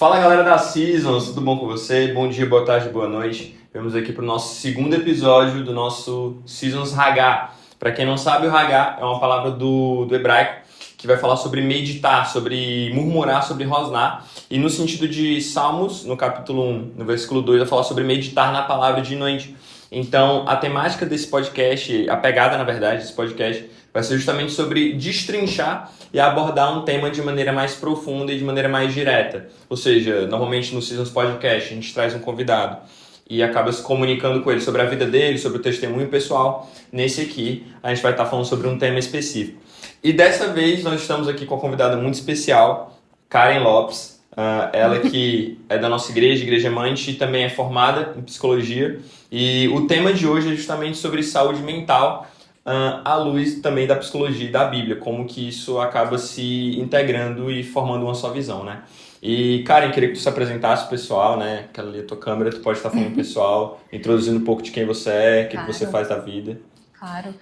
Fala galera da Seasons, tudo bom com você? Bom dia, boa tarde, boa noite. Vamos aqui para o nosso segundo episódio do nosso Seasons Hagá. Para quem não sabe, o Hagá é uma palavra do hebraico que vai falar sobre meditar, sobre murmurar, sobre rosnar. E no sentido de Salmos, no capítulo 1, no versículo 2, vai falar sobre meditar na palavra de noite. Então, a temática desse podcast, a pegada, na verdade, desse podcast, vai ser justamente sobre destrinchar e abordar um tema de maneira mais profunda e de maneira mais direta. Ou seja, normalmente no Seasons Podcast a gente traz um convidado e acaba se comunicando com ele sobre a vida dele, sobre o testemunho pessoal. Nesse aqui, a gente vai estar falando sobre um tema específico. E dessa vez nós estamos aqui com uma convidada muito especial, Karen Lopes. Ela que é da nossa igreja, Igreja Mante, e também é formada em psicologia. E o tema de hoje é justamente sobre saúde mental, à luz também da psicologia e da Bíblia, como que isso acaba se integrando e formando uma só visão, né? E, Karen, queria que tu se apresentasse pro pessoal, né? Aquela ali a tua câmera, tu pode estar falando pro pessoal, introduzindo um pouco de quem você é, o que você faz da vida. Claro.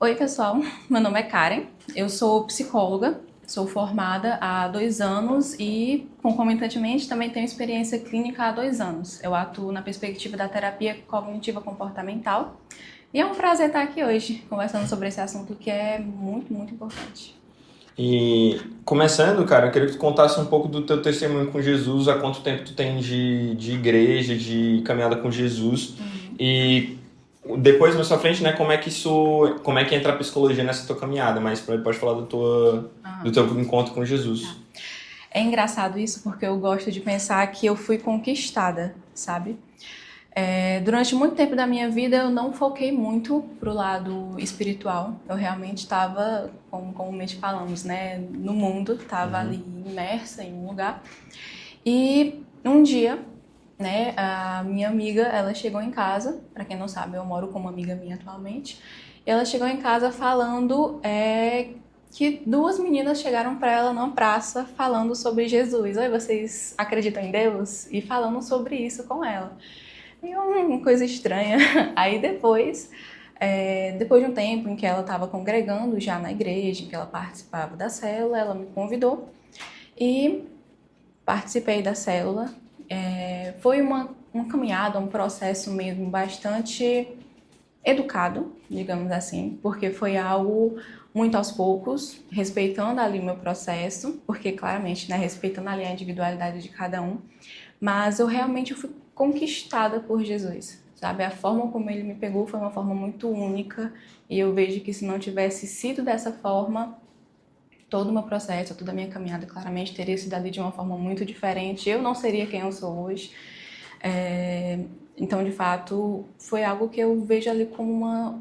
Oi, pessoal. Meu nome é Karen. Eu sou psicóloga. Sou formada há 2 anos e, concomitantemente, também tenho experiência clínica há 2 anos. Eu atuo na perspectiva da terapia cognitiva comportamental. E é um prazer estar aqui hoje, conversando sobre esse assunto que é muito, muito importante. E começando, cara, eu queria que tu contasse um pouco do teu testemunho com Jesus, há quanto tempo tu tem de igreja, de caminhada com Jesus. E depois, mais pra frente, né, como é que entra a psicologia nessa tua caminhada, mas pode falar do teu encontro com Jesus. É engraçado isso porque eu gosto de pensar que eu fui conquistada, sabe? Durante muito tempo da minha vida eu não foquei muito pro lado espiritual. Eu realmente estava, como comumente falamos, né, no mundo, estava ali imersa em um lugar. E um dia, né, a minha amiga, ela chegou em casa. Para quem não sabe, eu moro com uma amiga minha atualmente. E ela chegou em casa falando que 2 meninas chegaram para ela numa praça falando sobre Jesus. Oi, vocês acreditam em Deus? E falando sobre isso com ela. E uma coisa estranha. Aí depois de um tempo em que ela estava congregando já na igreja, em que ela participava da célula, ela me convidou e participei da célula. Foi uma caminhada, um processo mesmo bastante educado, digamos assim, porque foi algo muito aos poucos, respeitando ali o meu processo, porque claramente, né, respeitando ali a individualidade de cada um, mas eu realmente fui conquistada por Jesus, sabe? A forma como ele me pegou foi uma forma muito única e eu vejo que se não tivesse sido dessa forma, todo o meu processo, toda a minha caminhada claramente teria sido ali de uma forma muito diferente. Eu não seria quem eu sou hoje. Então, de fato, foi algo que eu vejo ali como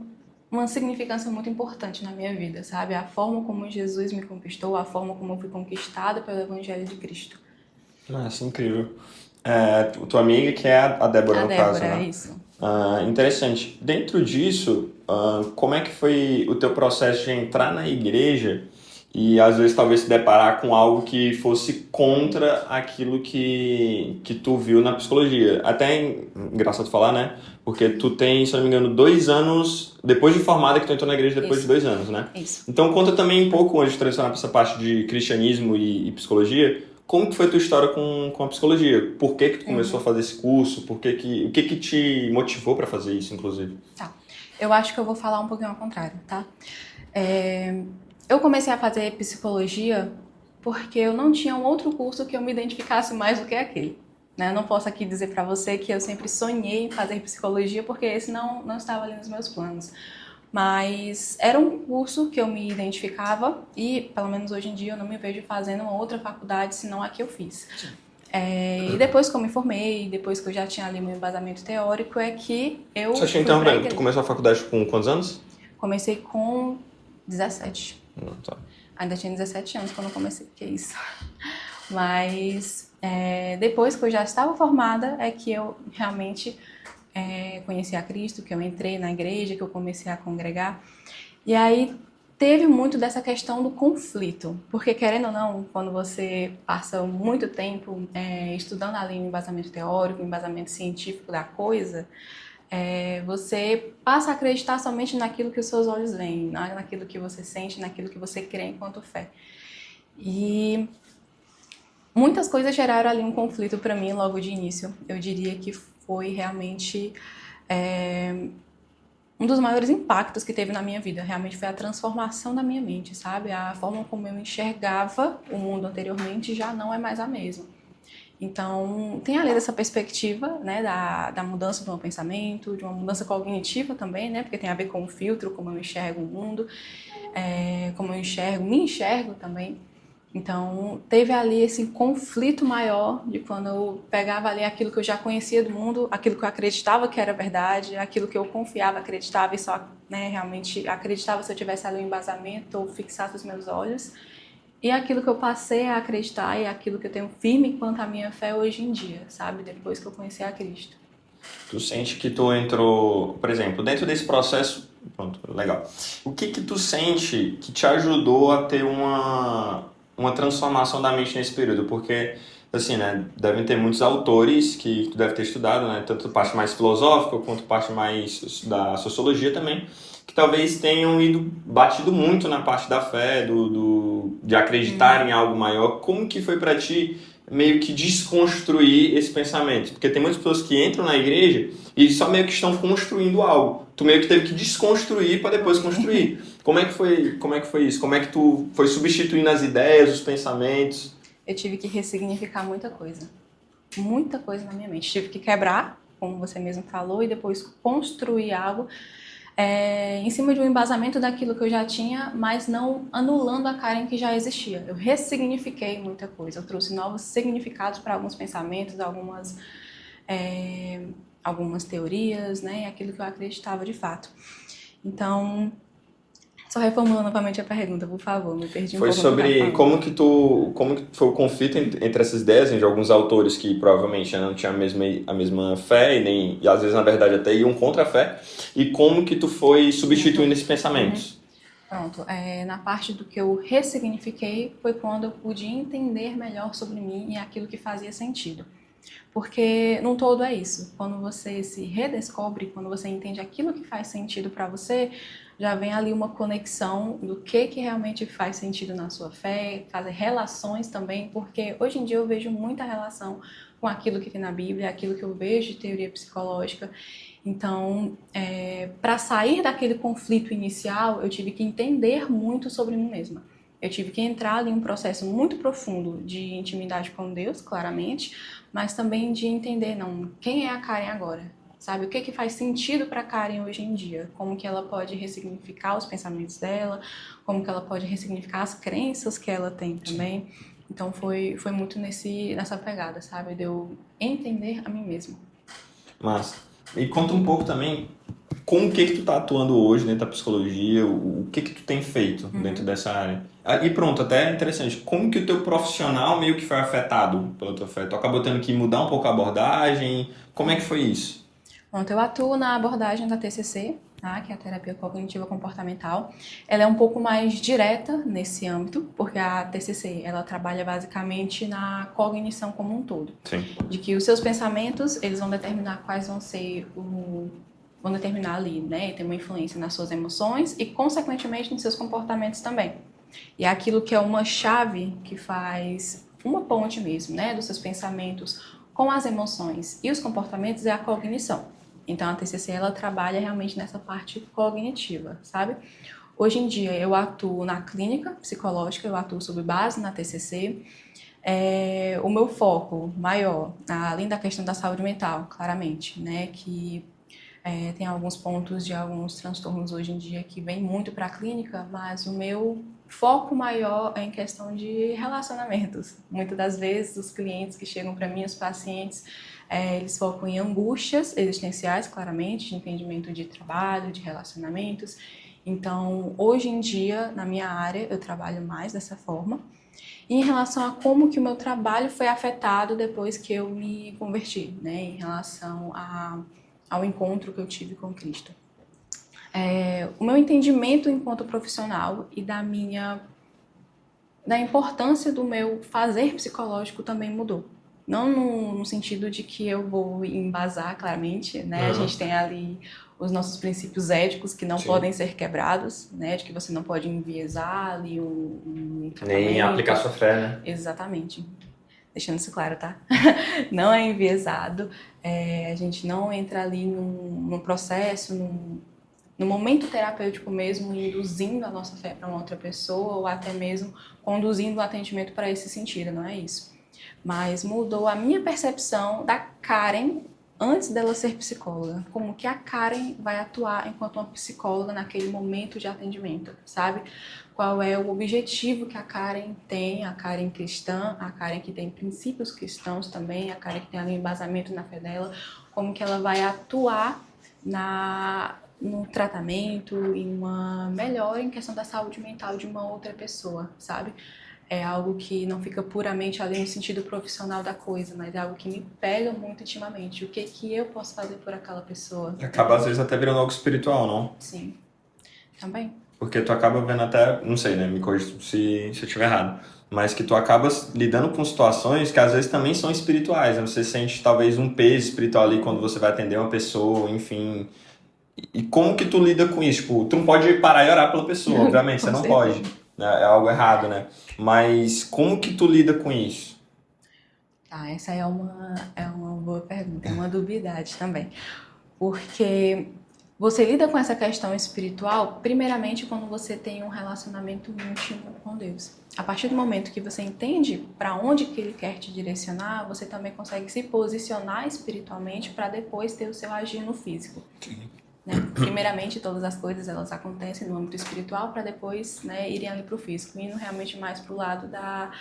uma significância muito importante na minha vida, sabe? A forma como Jesus me conquistou, a forma como eu fui conquistada pelo Evangelho de Cristo. Nossa, incrível. Tua amiga, que é a Débora, no caso, Débora, né? isso. Interessante. Dentro disso, como é que foi o teu processo de entrar na igreja e às vezes talvez se deparar com algo que fosse contra aquilo que tu viu na psicologia? Até é engraçado falar, né? Porque tu tem, se eu não me engano, 2 anos depois de formada que tu entrou na igreja depois de 2 anos, né? Isso. Então conta também um pouco, antes de transicionar para essa parte de cristianismo e psicologia, como que foi a tua história com a psicologia? Por que tu começou a fazer esse curso? O que que te motivou para fazer isso, inclusive? Tá. Eu acho que eu vou falar um pouquinho ao contrário, tá? Eu comecei a fazer psicologia porque eu não tinha um outro curso que eu me identificasse mais do que aquele. Né? Eu não posso aqui dizer para você que eu sempre sonhei em fazer psicologia porque esse não estava ali nos meus planos. Mas era um curso que eu me identificava e, pelo menos hoje em dia, eu não me vejo fazendo uma outra faculdade senão a que eu fiz. E depois que eu me formei, depois que eu já tinha ali meu embasamento teórico, é que eu Só te interrompendo, tu começou a faculdade com quantos anos? Comecei com 17. Tá. Ainda tinha 17 anos quando eu comecei, que é isso. Mas depois que eu já estava formada, é que eu realmente conheci a Cristo, que eu entrei na igreja, que eu comecei a congregar. E aí teve muito dessa questão do conflito, porque querendo ou não, quando você passa muito tempo estudando ali o embasamento teórico, o embasamento científico da coisa, você passa a acreditar somente naquilo que os seus olhos veem, naquilo que você sente, naquilo que você crê enquanto fé. E Muitas coisas geraram ali um conflito para mim logo de início. Eu diria que foi realmente um dos maiores impactos que teve na minha vida. Realmente foi a transformação da minha mente, sabe? A forma como eu enxergava o mundo anteriormente já não é mais a mesma. Então, tem ali essa perspectiva, né, da mudança do meu pensamento, de uma mudança cognitiva também, né, porque tem a ver com o filtro, como eu enxergo o mundo, como eu me enxergo também. Então, teve ali esse conflito maior de quando eu pegava ali aquilo que eu já conhecia do mundo, aquilo que eu acreditava que era verdade, aquilo que eu confiava, acreditava e só, né, realmente acreditava se eu tivesse ali um embasamento ou fixasse os meus olhos, e aquilo que eu passei a acreditar e aquilo que eu tenho firme quanto à minha fé hoje em dia, sabe? Depois que eu conheci a Cristo. Tu sente que tu entrou, por exemplo, dentro desse processo, pronto, legal. O que tu sente que te ajudou a ter uma transformação da mente nesse período? Porque, assim, né, devem ter muitos autores que tu deve ter estudado, né, tanto parte mais filosófica quanto parte mais da sociologia também, que talvez tenham batido muito na parte da fé, de acreditar em algo maior. Como que foi pra ti meio que desconstruir esse pensamento? Porque tem muitas pessoas que entram na igreja e só meio que estão construindo algo. Tu meio que teve que desconstruir para depois construir. Como é que foi isso? Como é que tu foi substituindo as ideias, os pensamentos? Eu tive que ressignificar muita coisa na minha mente. Tive que quebrar, como você mesmo falou, e depois construir algo em cima de um embasamento daquilo que eu já tinha, mas não anulando a Karen que já existia. Eu ressignifiquei muita coisa, eu trouxe novos significados para alguns pensamentos, algumas teorias, né, aquilo que eu acreditava de fato. Então, só reformulando novamente a pergunta, por favor, me perdi um pouco. Foi sobre como que foi o conflito entre essas ideias, de alguns autores que provavelmente não tinham a mesma fé e às vezes, na verdade, até iam contra a fé, e como que tu foi substituindo esses pensamentos? Pronto, na parte do que eu ressignifiquei foi quando eu pude entender melhor sobre mim e aquilo que fazia sentido. Porque num todo é isso, quando você se redescobre, quando você entende aquilo que faz sentido para você, já vem ali uma conexão do que realmente faz sentido na sua fé, fazer relações também, porque hoje em dia eu vejo muita relação com aquilo que tem na Bíblia, aquilo que eu vejo de teoria psicológica. Então, para sair daquele conflito inicial, eu tive que entender muito sobre mim mesma. Eu tive que entrar ali em um processo muito profundo de intimidade com Deus, claramente, mas também de entender, quem é a Karen agora? Sabe, o que faz sentido para a Karen hoje em dia? Como que ela pode ressignificar os pensamentos dela, como que ela pode ressignificar as crenças que ela tem também. Então foi muito nessa pegada, sabe, de eu entender a mim mesma. Massa. E conta um pouco também com o que tu tá atuando hoje dentro da psicologia, o que tu tem feito dentro dessa área. E pronto, até é interessante, como que o teu profissional meio que foi afetado pela tua fé? Tu acabou tendo que mudar um pouco a abordagem, como é que foi isso? Pronto, eu atuo na abordagem da TCC, tá? Que é a terapia cognitiva comportamental. Ela é um pouco mais direta nesse âmbito, porque a TCC ela trabalha basicamente na cognição como um todo. Sim. De que os seus pensamentos eles vão determinar quais vão determinar ali, né? Tem uma influência nas suas emoções e, consequentemente, nos seus comportamentos também. E é aquilo que é uma chave que faz uma ponte mesmo, né? Dos seus pensamentos com as emoções e os comportamentos é a cognição. Então, a TCC, ela trabalha realmente nessa parte cognitiva, sabe? Hoje em dia, eu atuo na clínica psicológica, eu atuo sob base na TCC. O meu foco maior, além da questão da saúde mental, claramente, né? Que tem alguns pontos de alguns transtornos hoje em dia que vêm muito para a clínica, mas o meu foco maior é em questão de relacionamentos. Muitas das vezes, os clientes que chegam para mim, os pacientes, eles focam em angústias existenciais, claramente, de entendimento de trabalho, de relacionamentos. Então, hoje em dia, na minha área, eu trabalho mais dessa forma. E em relação a como que o meu trabalho foi afetado depois que eu me converti, né? Em relação ao encontro que eu tive com Cristo. O meu entendimento enquanto profissional e da importância do meu fazer psicológico também mudou. Não no sentido de que eu vou embasar, claramente, né? A gente tem ali os nossos princípios éticos que não podem ser quebrados, né? De que você não pode enviesar ali um tratamento. Nem aplicar sua fé, né? Exatamente. deixando isso claro, tá? Não é enviesado, a gente não entra ali num processo, no momento terapêutico mesmo, induzindo a nossa fé para uma outra pessoa ou até mesmo conduzindo o atendimento para esse sentido, não é isso. Mas mudou a minha percepção da Karen antes dela ser psicóloga. Como que a Karen vai atuar enquanto uma psicóloga naquele momento de atendimento, sabe? Qual é o objetivo que a Karen tem, a Karen cristã, a Karen que tem princípios cristãos também, a Karen que tem ali um embasamento na fé dela, como que ela vai atuar no tratamento e uma melhora em questão da saúde mental de uma outra pessoa, sabe? É algo que não fica puramente ali no sentido profissional da coisa, mas é algo que me pega muito intimamente. O que eu posso fazer por aquela pessoa? Acaba, às vezes, até virando algo espiritual, não? Sim, também. Porque tu acaba vendo até, não sei, né? Me corrija se eu estiver errado. Mas que tu acaba lidando com situações que às vezes também são espirituais, né? Você sente talvez um peso espiritual ali quando você vai atender uma pessoa, enfim. E como que tu lida com isso? Tipo, tu não pode parar e orar pela pessoa, obviamente, você não pode. Né? É algo errado, né? Mas como que tu lida com isso? Tá, essa é uma boa pergunta, é uma dubiedade também. Porque você lida com essa questão espiritual, primeiramente, quando você tem um relacionamento íntimo com Deus. A partir do momento que você entende para onde que Ele quer te direcionar, você também consegue se posicionar espiritualmente para depois ter o seu agir no físico. Né? Primeiramente, todas as coisas elas acontecem no âmbito espiritual para depois, né, irem ali para o físico, indo realmente mais para o lado da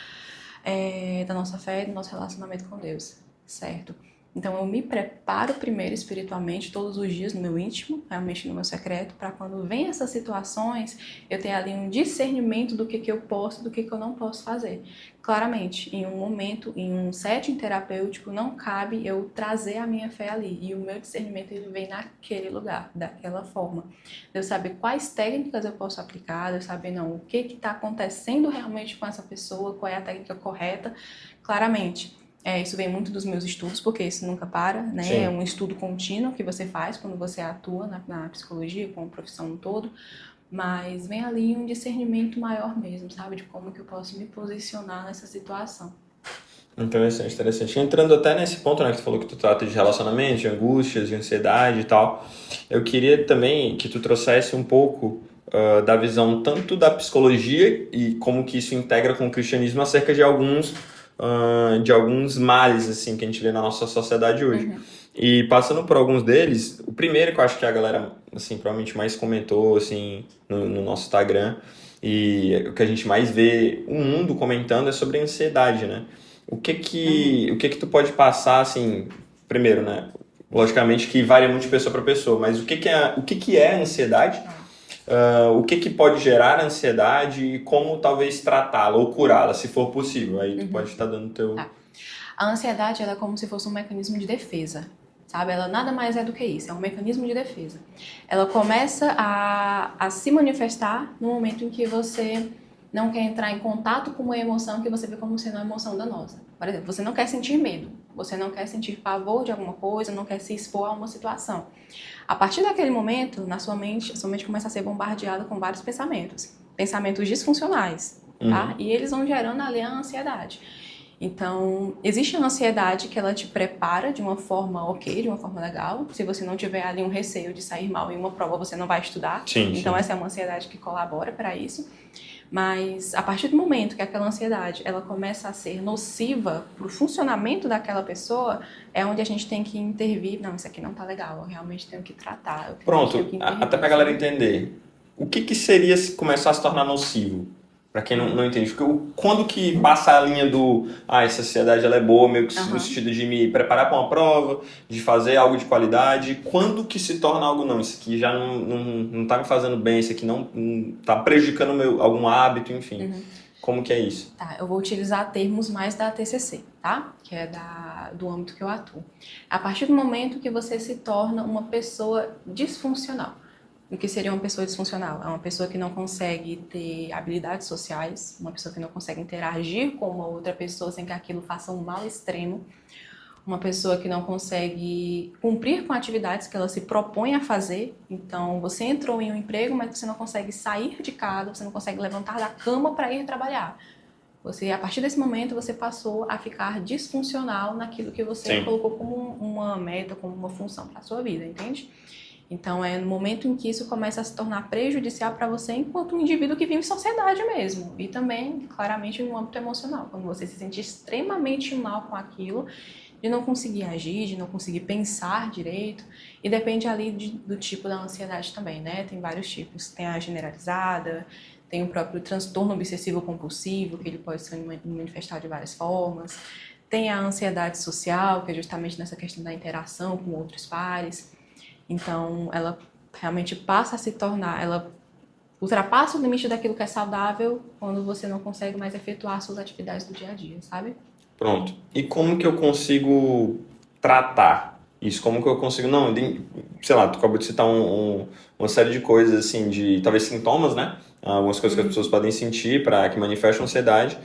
nossa fé e do nosso relacionamento com Deus, certo? Então eu me preparo primeiro espiritualmente todos os dias no meu íntimo, realmente no meu secreto, para quando vem essas situações eu ter ali um discernimento do que eu posso, do que eu não posso fazer. Claramente, em um momento, em um setting terapêutico, não cabe eu trazer a minha fé ali, e o meu discernimento ele vem naquele lugar, daquela forma. De eu saber quais técnicas eu posso aplicar, de eu saber não, o que está acontecendo realmente com essa pessoa, qual é a técnica correta, claramente. Isso vem muito dos meus estudos, porque isso nunca para, né? Sim. É um estudo contínuo que você faz quando você atua na psicologia, com a profissão no todo, mas vem ali um discernimento maior mesmo, sabe? De como que eu posso me posicionar nessa situação. Interessante, interessante. Entrando até nesse ponto, né, que tu falou que tu trata de relacionamento, de angústias, de ansiedade e tal, eu queria também que tu trouxesse um pouco da visão tanto da psicologia e como que isso integra com o cristianismo acerca de alguns males assim que a gente vê na nossa sociedade hoje. Uhum. E passando por alguns deles, o primeiro que eu acho que a galera assim provavelmente mais comentou assim no nosso Instagram e o que a gente mais vê o mundo comentando é sobre a ansiedade, né? O que tu pode passar assim, primeiro, né? Logicamente que varia muito de pessoa para pessoa, mas o que é a ansiedade? O que pode gerar ansiedade e como talvez tratá-la ou curá-la, se for possível. Aí tu pode estar dando teu... A ansiedade ela é como se fosse um mecanismo de defesa, sabe? Ela nada mais é do que isso, é um mecanismo de defesa. Ela começa a se manifestar no momento em que você não quer entrar em contato com uma emoção que você vê como sendo uma emoção danosa. Por exemplo, você não quer sentir medo, você não quer sentir pavor de alguma coisa, não quer se expor a uma situação. A partir daquele momento, na sua mente começa a ser bombardeada com vários pensamentos disfuncionais, tá? E eles vão gerando ali a ansiedade. Então, existe a ansiedade que ela te prepara de uma forma ok, de uma forma legal. Se você não tiver ali um receio de sair mal em uma prova, você não vai estudar. Então, essa é uma ansiedade que colabora para isso. Mas, a partir do momento que aquela ansiedade ela começa a ser nociva para o funcionamento daquela pessoa, é onde a gente tem que intervir. Não, isso aqui não tá legal, eu realmente tenho que tratar. Pronto, até pra galera entender. O que seria se começar a se tornar nocivo? Pra quem não entende. Porque quando que passa a linha do essa ansiedade ela é boa, meio que no sentido de me preparar para uma prova, de fazer algo de qualidade. Quando que se torna algo não? Isso aqui já não tá me fazendo bem, isso aqui não tá prejudicando algum hábito, enfim. Como que é isso? Tá, eu vou utilizar termos mais da TCC, tá? Que é do âmbito que eu atuo. A partir do momento que você se torna uma pessoa disfuncional. O que seria uma pessoa disfuncional? É uma pessoa que não consegue ter habilidades sociais, uma pessoa que não consegue interagir com uma outra pessoa sem que aquilo faça um mal extremo, uma pessoa que não consegue cumprir com atividades que ela se propõe a fazer. Então, você entrou em um emprego, mas você não consegue sair de casa, você não consegue levantar da cama para ir trabalhar. A partir desse momento, você passou a ficar disfuncional naquilo que você Sim. colocou como uma meta, como uma função para a sua vida, entende? Então, é no momento em que isso começa a se tornar prejudicial para você enquanto um indivíduo que vive em sociedade mesmo. E também, claramente, no âmbito emocional. Quando você se sente extremamente mal com aquilo, de não conseguir agir, de não conseguir pensar direito. E depende ali do tipo da ansiedade também, né? Tem vários tipos. Tem a generalizada, tem o próprio transtorno obsessivo-compulsivo, que ele pode se manifestar de várias formas. Tem a ansiedade social, que é justamente nessa questão da interação com outros pares. Então, ela realmente passa a se tornar, ela ultrapassa o limite daquilo que é saudável quando você não consegue mais efetuar suas atividades do dia a dia, sabe? Pronto. E como que eu consigo tratar isso? Como que eu consigo... Não, sei lá, tu acabou de citar uma série de coisas, assim, de talvez sintomas, né? Algumas coisas que as pessoas podem sentir para que manifestam ansiedade.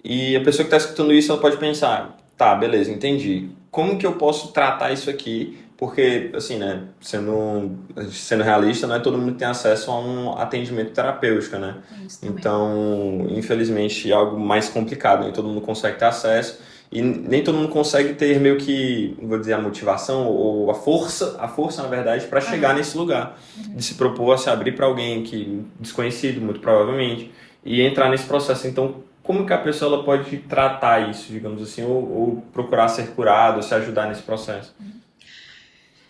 E a pessoa que está escutando isso, ela pode pensar, tá, beleza, entendi. Como que eu posso tratar isso aqui? Porque, assim, né, sendo realista, não é todo mundo que tem acesso a um atendimento terapêutico, né? Isso também. Então, infelizmente, é algo mais complicado, nem todo mundo consegue ter acesso e nem todo mundo consegue ter meio que, vou dizer, a motivação ou a força na verdade, para chegar nesse lugar, de se propor a se abrir para alguém que desconhecido, muito provavelmente, e entrar nesse processo. Então, como que a pessoa ela pode tratar isso, digamos assim, ou procurar ser curado, ou se ajudar nesse processo?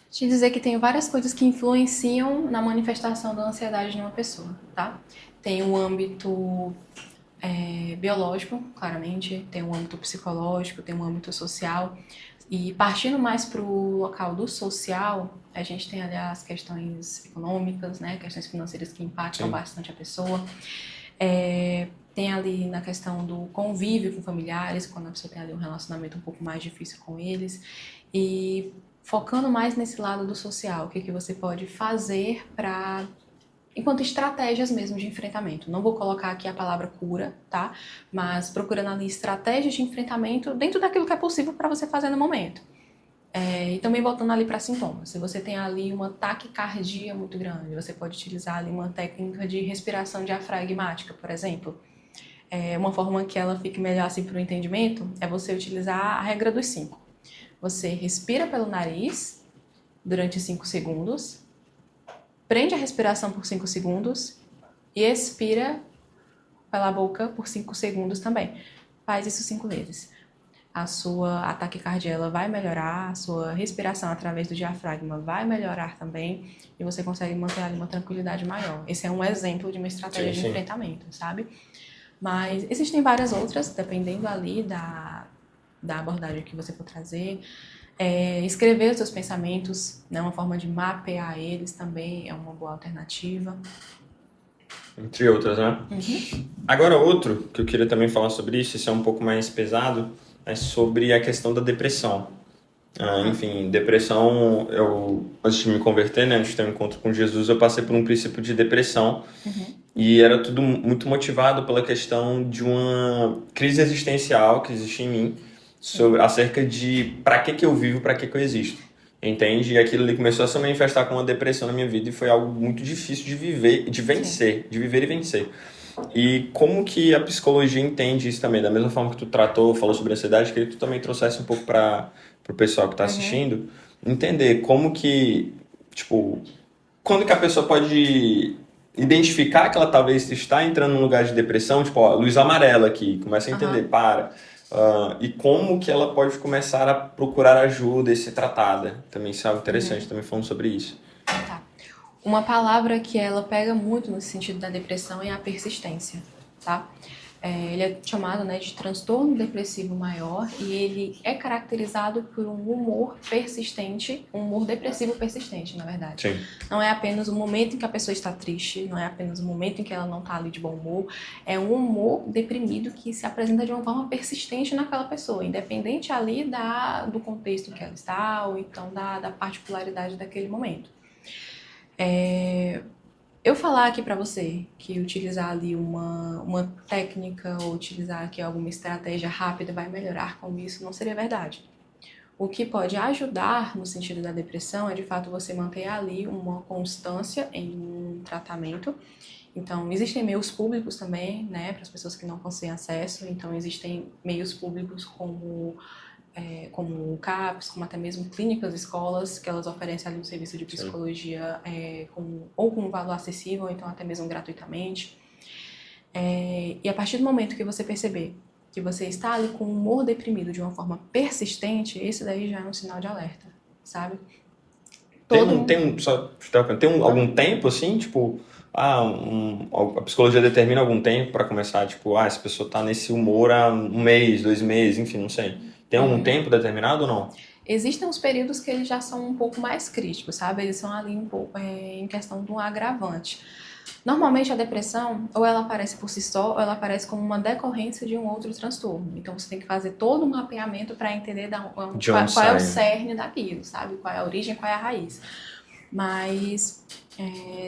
Te dizer que tem várias coisas que influenciam na manifestação da ansiedade de uma pessoa, tá? Tem o âmbito biológico, claramente, tem um âmbito psicológico, tem um âmbito social. E partindo mais para o local do social, a gente tem ali as questões econômicas, né, questões financeiras que impactam bastante a pessoa. Tem ali na questão do convívio com familiares, quando a pessoa tem ali um relacionamento um pouco mais difícil com eles. E focando mais nesse lado do social, o que você pode fazer para... enquanto estratégias mesmo de enfrentamento. Não vou colocar aqui a palavra cura, tá? Mas procurando ali estratégias de enfrentamento dentro daquilo que é possível para você fazer no momento. E também voltando ali para sintomas. Se você tem ali uma taquicardia muito grande, você pode utilizar ali uma técnica de respiração diafragmática, por exemplo. Uma forma que ela fique melhor assim para o entendimento é você utilizar a regra dos 5. Você respira pelo nariz durante 5 segundos, prende a respiração por 5 segundos e expira pela boca por 5 segundos também. Faz isso 5 vezes. A taquicardia ela vai melhorar, a sua respiração através do diafragma vai melhorar também e você consegue manter ali uma tranquilidade maior. Esse é um exemplo de uma estratégia de enfrentamento, sabe? Mas existem várias outras, dependendo ali da abordagem que você for trazer. Escrever os seus pensamentos, né, uma forma de mapear eles também é uma boa alternativa. Entre outras, né? Agora, outro que eu queria também falar sobre isso, esse é um pouco mais pesado, é sobre a questão da depressão. Enfim, depressão, antes de me converter, né, antes de ter um encontro com Jesus, eu passei por um princípio de depressão. E era tudo muito motivado pela questão de uma crise existencial que existe em mim, acerca de para que eu vivo, para que eu existo. Entende? E aquilo ali começou a se manifestar com uma depressão na minha vida e foi algo muito difícil de viver, de vencer, de viver e vencer. E como que a psicologia entende isso também? Da mesma forma que tu falou sobre ansiedade, queria que tu também trouxesse um pouco para o pessoal que está assistindo, entender como que, tipo, quando que a pessoa pode identificar que ela talvez está entrando num lugar de depressão, tipo, ó, luz amarela aqui, começa a entender, e como que ela pode começar a procurar ajuda e ser tratada. Também isso é algo interessante, também falando sobre isso. Tá. Uma palavra que ela pega muito no sentido da depressão é a persistência, tá? Ele é chamado, né, de transtorno depressivo maior e ele é caracterizado por um humor persistente, um humor depressivo persistente, na verdade. Sim. Não é apenas o momento em que a pessoa está triste, não é apenas o momento em que ela não está ali de bom humor, é um humor deprimido que se apresenta de uma forma persistente naquela pessoa, independente ali do contexto que ela está ou então da particularidade daquele momento. Eu falar aqui para você que utilizar ali uma técnica ou utilizar aqui alguma estratégia rápida vai melhorar com isso não seria verdade. O que pode ajudar no sentido da depressão é de fato você manter ali uma constância em um tratamento Então, existem meios públicos também, né, para as pessoas que não conseguem acesso. Então, existem meios públicos como o CAPS, como até mesmo clínicas, escolas, que elas oferecem ali um serviço de psicologia ou com um valor acessível, ou então até mesmo gratuitamente. E a partir do momento que você perceber que você está ali com o humor deprimido de uma forma persistente, isso daí já é um sinal de alerta, sabe? Algum tempo, assim, tipo, a psicologia determina algum tempo para começar, tipo, essa pessoa tá nesse humor há 1 mês, 2 meses, enfim, não sei. Tem algum tempo determinado ou não? Existem uns períodos que eles já são um pouco mais críticos, sabe? Eles são ali um pouco em questão de um agravante. Normalmente a depressão, ou ela aparece por si só, ou ela aparece como uma decorrência de um outro transtorno. Então você tem que fazer todo um mapeamento para entender qual é o cerne daquilo, sabe? Qual é a origem, qual é a raiz. Mas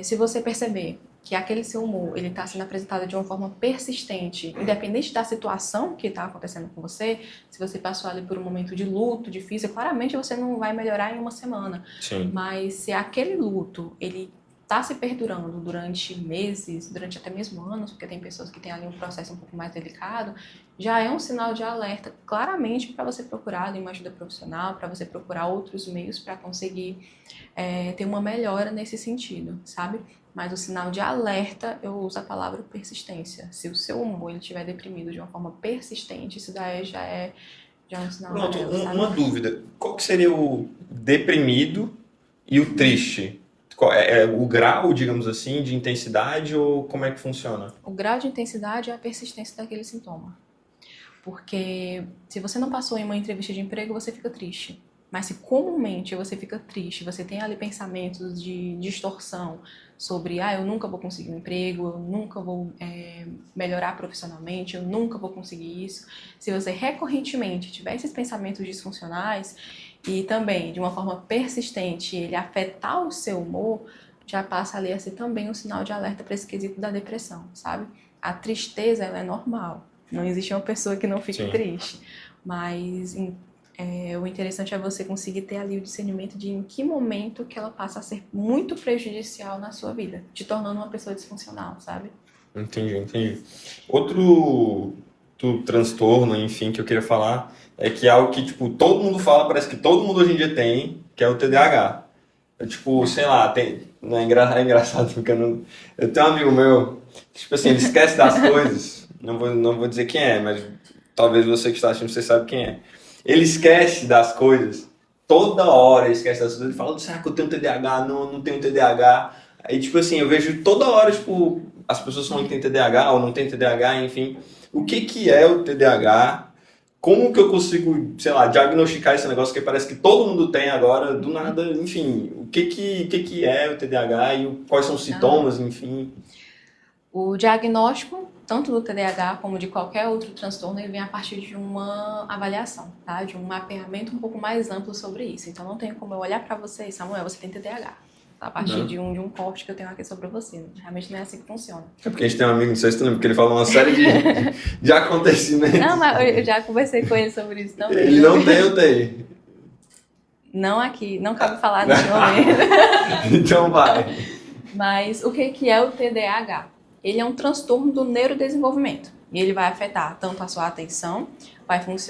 se você perceber que aquele seu humor ele está sendo apresentado de uma forma persistente, independente da situação que está acontecendo com você, se você passou ali por um momento de luto difícil, claramente você não vai melhorar em uma semana. Sim. Mas se aquele luto ele está se perdurando durante meses, durante até mesmo anos, porque tem pessoas que têm ali um processo um pouco mais delicado, já é um sinal de alerta claramente para você procurar ali uma ajuda profissional, para você procurar outros meios para conseguir ter uma melhora nesse sentido, sabe? Mas o sinal de alerta, eu uso a palavra persistência. Se o seu humor estiver deprimido de uma forma persistente, isso daí já é um sinal de alerta, sabe? Uma dúvida. Qual que seria o deprimido e o triste? É o grau, digamos assim, de intensidade ou como é que funciona? O grau de intensidade é a persistência daquele sintoma. Porque se você não passou em uma entrevista de emprego, você fica triste. Mas se comumente você fica triste, você tem ali pensamentos de distorção sobre eu nunca vou conseguir um emprego, eu nunca vou melhorar profissionalmente, eu nunca vou conseguir isso. Se você recorrentemente tiver esses pensamentos disfuncionais e também de uma forma persistente ele afetar o seu humor, já passa ali a ser também um sinal de alerta para esse quesito da depressão, sabe? A tristeza, ela é normal. Não existe uma pessoa que não fique triste. Mas o interessante é você conseguir ter ali o discernimento de em que momento que ela passa a ser muito prejudicial na sua vida, te tornando uma pessoa disfuncional, sabe? Entendi. Outro transtorno, enfim, que eu queria falar é que é algo que, tipo, todo mundo fala, parece que todo mundo hoje em dia tem, que é o TDAH. Tipo, sei lá, não é engraçado porque eu tenho um amigo meu, tipo assim, ele esquece das coisas, não vou dizer quem é, mas talvez você que está assistindo, você sabe quem é. Ele esquece das coisas, toda hora ele esquece das coisas, ele fala, será que eu tenho TDAH? Não tenho TDAH. Aí, tipo assim, eu vejo toda hora, tipo, as pessoas falam que tem TDAH ou não tem TDAH, enfim. O que é o TDAH? Como que eu consigo, sei lá, diagnosticar esse negócio que parece que todo mundo tem agora, do nada, enfim. O que é o TDAH e quais são os sintomas, enfim. O diagnóstico, tanto do TDAH como de qualquer outro transtorno, ele vem a partir de uma avaliação, tá? De um mapeamento um pouco mais amplo sobre isso. Então, não tem como eu olhar para você e, Samuel, você tem TDAH. A partir de um corte que eu tenho aqui sobre você. Realmente não é assim que funciona. É porque a gente tem um amigo, não sei se tu lembra, porque ele fala uma série de acontecimentos. Não, mas eu já conversei com ele sobre isso também. Ele não tem, eu tenho. Não aqui, não cabe falar nesse momento. Então vai. Mas o que é o TDAH? Ele é um transtorno do neurodesenvolvimento. E ele vai afetar tanto a sua atenção,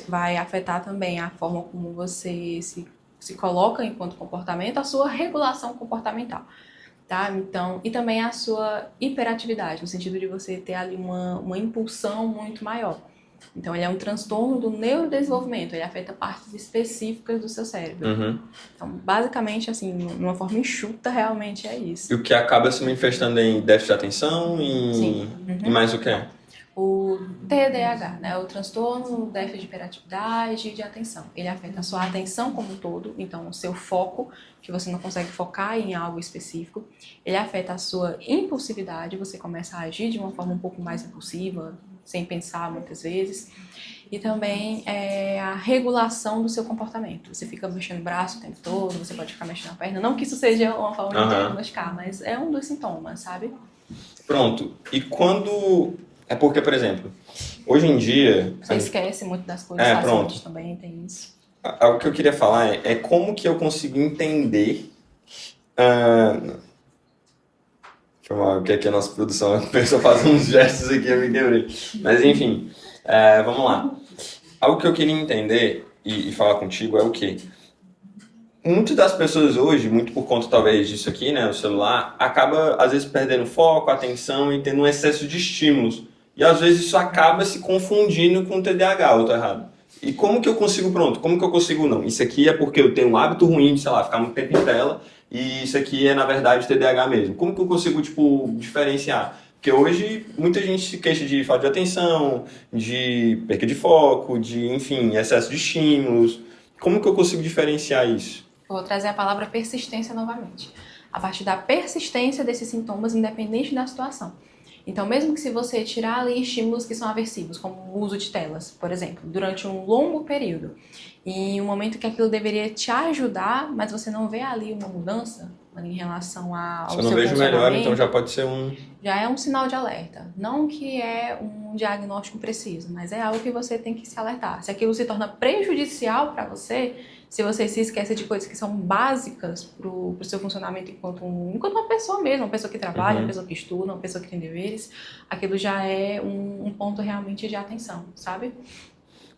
vai afetar também a forma como você se coloca enquanto comportamento, a sua regulação comportamental, tá? Então, e também a sua hiperatividade, no sentido de você ter ali uma impulsão muito maior. Então, ele é um transtorno do neurodesenvolvimento, ele afeta partes específicas do seu cérebro. Uhum. Então, basicamente, assim, de uma forma enxuta, realmente é isso. E o que acaba se manifestando em déficit de atenção Sim. E mais o quê? O TDAH, né, o transtorno do déficit de hiperatividade e de atenção. Ele afeta a sua atenção como um todo, então o seu foco, que você não consegue focar em algo específico. Ele afeta a sua impulsividade, você começa a agir de uma forma um pouco mais impulsiva, sem pensar muitas vezes. E também a regulação do seu comportamento. Você fica mexendo o braço o tempo todo, você pode ficar mexendo a perna. Não que isso seja uma forma de diagnosticar, mas é um dos sintomas, sabe? Pronto. E quando... É porque, por exemplo, hoje em dia... Você esquece muito das coisas facilmente também, tem isso. O que eu queria falar é como que eu consigo entender... Foi mal, porque aqui a nossa produção começou a fazer uns gestos aqui, eu me quebrei. Mas enfim, vamos lá. Algo que eu queria entender e falar contigo é o quê? Muitas das pessoas hoje, muito por conta talvez disso aqui, né, o celular, acaba às vezes perdendo foco, atenção e tendo um excesso de estímulos. E às vezes isso acaba se confundindo com o TDAH, ou tá errado? E como que eu consigo, pronto, como que eu consigo não? Isso aqui é porque eu tenho um hábito ruim de, sei lá, ficar muito tempo em tela e isso aqui é na verdade TDAH mesmo. Como que eu consigo, tipo, diferenciar? Porque hoje muita gente se queixa de falta de atenção, de perca de foco, de, enfim, excesso de estímulos. Como que eu consigo diferenciar isso? Vou trazer a palavra persistência novamente. A partir da persistência desses sintomas, independente da situação. Então, mesmo que se você tirar ali estímulos que são aversivos, como o uso de telas, por exemplo, durante um longo período, e em um momento que aquilo deveria te ajudar, mas você não vê ali uma mudança em relação ao Se seu eu não vejo melhor, então já pode ser já é um sinal de alerta. Não que é um diagnóstico preciso, mas é algo que você tem que se alertar. Se aquilo se torna prejudicial para você, se você se esquece de coisas que são básicas para o seu funcionamento enquanto uma pessoa mesmo, uma pessoa que trabalha, uma pessoa que estuda, uma pessoa que tem deveres, aquilo já é um ponto realmente de atenção, sabe?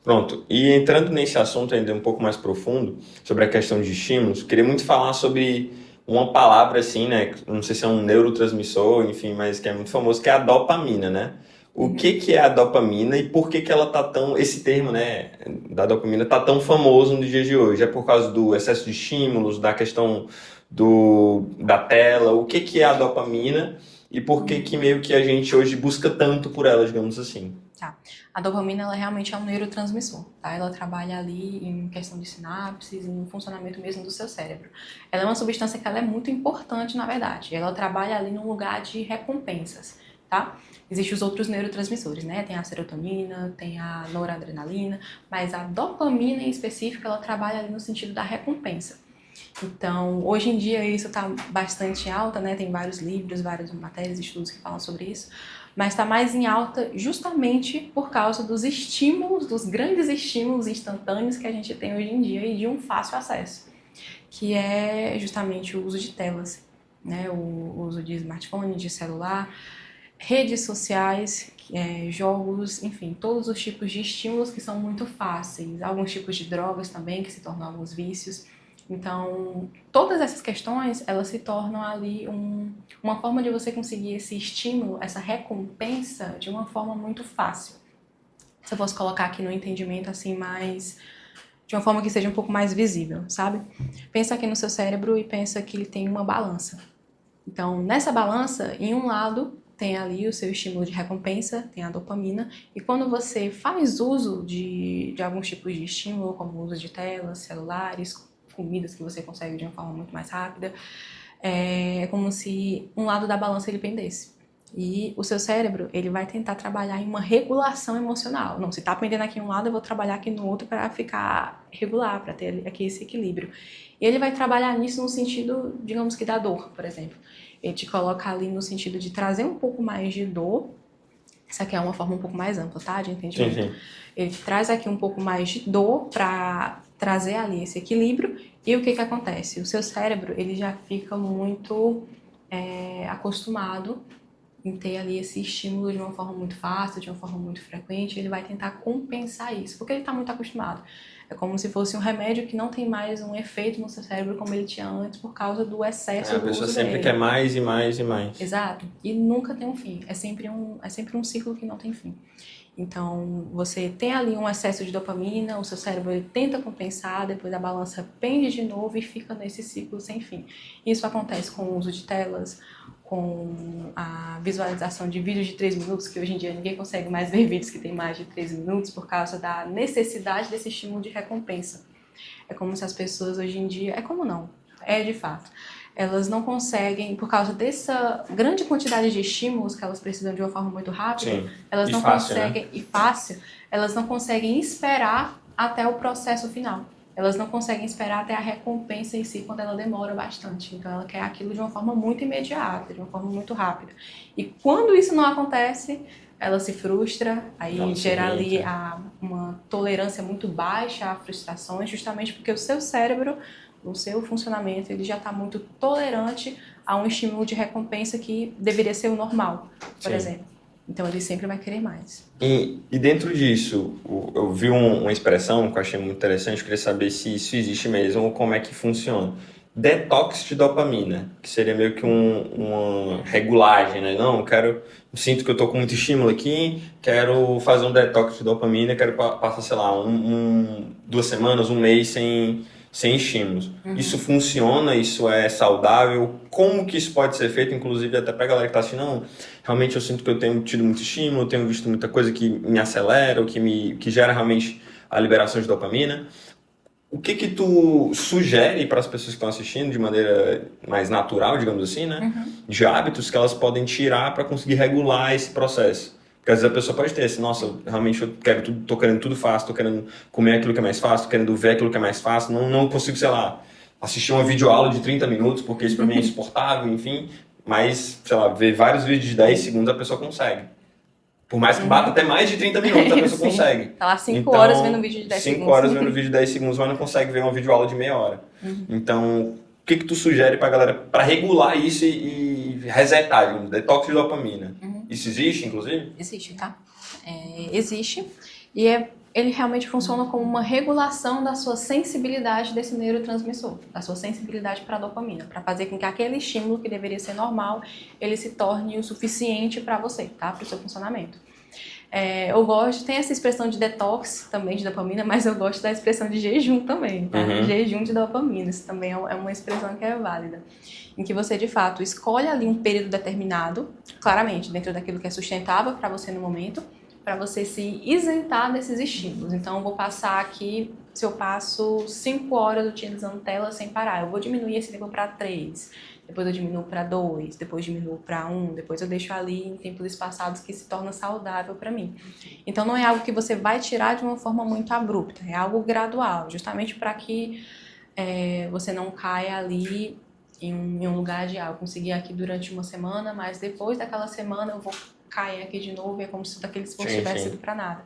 Pronto, e entrando nesse assunto ainda um pouco mais profundo, sobre a questão de estímulos, queria muito falar sobre uma palavra assim, né, não sei se é um neurotransmissor, enfim, mas que é muito famoso, que é a dopamina, né? O que é a dopamina e por que ela tá tão, esse termo, né, da dopamina tá tão famoso nos dias de hoje? É por causa do excesso de estímulos, da questão da tela, o que é a dopamina e por que meio que a gente hoje busca tanto por ela, digamos assim? Tá. A dopamina, ela realmente é um neurotransmissor, tá? Ela trabalha ali em questão de sinapses, em funcionamento mesmo do seu cérebro. Ela é uma substância que ela é muito importante, na verdade. Ela trabalha ali num lugar de recompensas, tá? Existem os outros neurotransmissores, né? Tem a serotonina, tem a noradrenalina, mas a dopamina em específico, ela trabalha ali no sentido da recompensa. Então, hoje em dia isso está bastante alta, né? Tem vários livros, várias matérias, estudos que falam sobre isso, mas está mais em alta justamente por causa dos estímulos, dos grandes estímulos instantâneos que a gente tem hoje em dia e de um fácil acesso, que é justamente o uso de telas, né? O uso de smartphone, de celular, redes sociais, jogos, enfim, todos os tipos de estímulos que são muito fáceis, alguns tipos de drogas também que se tornam alguns vícios. Então, todas essas questões, elas se tornam ali uma forma de você conseguir esse estímulo, essa recompensa de uma forma muito fácil. Se eu fosse colocar aqui no entendimento assim mais de uma forma que seja um pouco mais visível, sabe? Pensa aqui no seu cérebro e pensa que ele tem uma balança. Então, nessa balança, em um lado tem ali o seu estímulo de recompensa, tem a dopamina, e quando você faz uso de alguns tipos de estímulo, como o uso de telas, celulares, comidas que você consegue de uma forma muito mais rápida, é como se um lado da balança ele pendesse. E o seu cérebro, ele vai tentar trabalhar em uma regulação emocional. Não, se tá pendendo aqui em um lado, eu vou trabalhar aqui no outro para ficar regular, para ter aqui esse equilíbrio. E ele vai trabalhar nisso no sentido, digamos que da dor, por exemplo. Ele te coloca ali no sentido de trazer um pouco mais de dor. Essa aqui é uma forma um pouco mais ampla, tá? De entendimento. Sim. Ele traz aqui um pouco mais de dor para trazer ali esse equilíbrio. E o que acontece? O seu cérebro, ele já fica muito acostumado em ter ali esse estímulo de uma forma muito fácil, de uma forma muito frequente. Ele vai tentar compensar isso, porque ele está muito acostumado. É como se fosse um remédio que não tem mais um efeito no seu cérebro como ele tinha antes por causa do excesso do uso dele. A pessoa sempre quer mais e mais e mais. Exato. E nunca tem um fim. É sempre um ciclo que não tem fim. Então, você tem ali um excesso de dopamina, o seu cérebro ele tenta compensar, depois a balança pende de novo e fica nesse ciclo sem fim. Isso acontece com o uso de telas, com a visualização de vídeos de 3 minutos, que hoje em dia ninguém consegue mais ver vídeos que tem mais de 3 minutos por causa da necessidade desse estímulo de recompensa. É como se as pessoas hoje em dia... É como não, é de fato. Elas não conseguem, por causa dessa grande quantidade de estímulos que elas precisam de uma forma muito rápida, Sim. elas E não fácil, conseguem, né? e fácil, elas não conseguem esperar até o processo final. Elas não conseguem esperar até a recompensa em si, quando ela demora bastante. Então, ela quer aquilo de uma forma muito imediata, de uma forma muito rápida. E quando isso não acontece, ela se frustra, aí Ela se gera ali irrita. uma tolerância muito baixa a frustrações, justamente porque o seu cérebro, o seu funcionamento, ele já está muito tolerante a um estímulo de recompensa que deveria ser o normal, por Sim. exemplo. Então ele sempre vai querer mais. E dentro disso, eu vi uma expressão que eu achei muito interessante, eu queria saber se isso existe mesmo ou como é que funciona. Detox de dopamina, que seria meio que uma regulagem, né? Não, sinto que eu tô com muito estímulo aqui, quero fazer um detox de dopamina, quero passar, sei lá, 2 semanas, um mês sem estímulos. Isso funciona? Isso é saudável? Como que isso pode ser feito? Inclusive até pra galera que tá assim, não, realmente eu sinto que eu tenho tido muito estímulo, eu tenho visto muita coisa que me acelera, ou que gera realmente a liberação de dopamina. O que tu sugere para as pessoas que estão assistindo de maneira mais natural, digamos assim, né? De hábitos que elas podem tirar para conseguir regular esse processo? Porque às vezes a pessoa pode ter assim, nossa, realmente eu quero tudo, tô querendo tudo fácil, tô querendo comer aquilo que é mais fácil, tô querendo ver aquilo que é mais fácil, não consigo, sei lá, assistir uma videoaula de 30 minutos, porque isso para mim é insuportável, enfim. Mas, sei lá, ver vários vídeos de 10 segundos a pessoa consegue. Por mais que bata até mais de 30 minutos, a pessoa Sim. consegue. Tá lá 5 Então, horas vendo um vídeo de 10 segundos. 5 horas vendo vídeo de 10 segundos, mas não consegue ver uma videoaula de meia hora. Então, o que tu sugere pra galera para regular isso e resetar, digamos, detox de dopamina? Isso existe, inclusive? Existe, tá? Existe. E ele realmente funciona como uma regulação da sua sensibilidade desse neurotransmissor, da sua sensibilidade para a dopamina, para fazer com que aquele estímulo que deveria ser normal, ele se torne o suficiente para você, tá? Para o seu funcionamento. Eu gosto, tem essa expressão de detox também de dopamina, mas eu gosto da expressão de jejum também, tá? Jejum de dopamina, isso também é uma expressão que é válida. Em que você, de fato, escolhe ali um período determinado, claramente, dentro daquilo que é sustentável para você no momento, para você se isentar desses estímulos. Então, eu vou passar aqui, se eu passo 5 horas utilizando tela sem parar, eu vou diminuir esse tempo para 3, depois eu diminuo para 2, depois diminuo para 1, depois eu deixo ali em tempos espaçados que se torna saudável para mim. Então, não é algo que você vai tirar de uma forma muito abrupta, é algo gradual, justamente para que você não caia ali em um lugar de, eu consegui aqui durante uma semana, mas depois daquela semana eu vou cair aqui de novo e é como se daquele esforço tivesse sido para nada.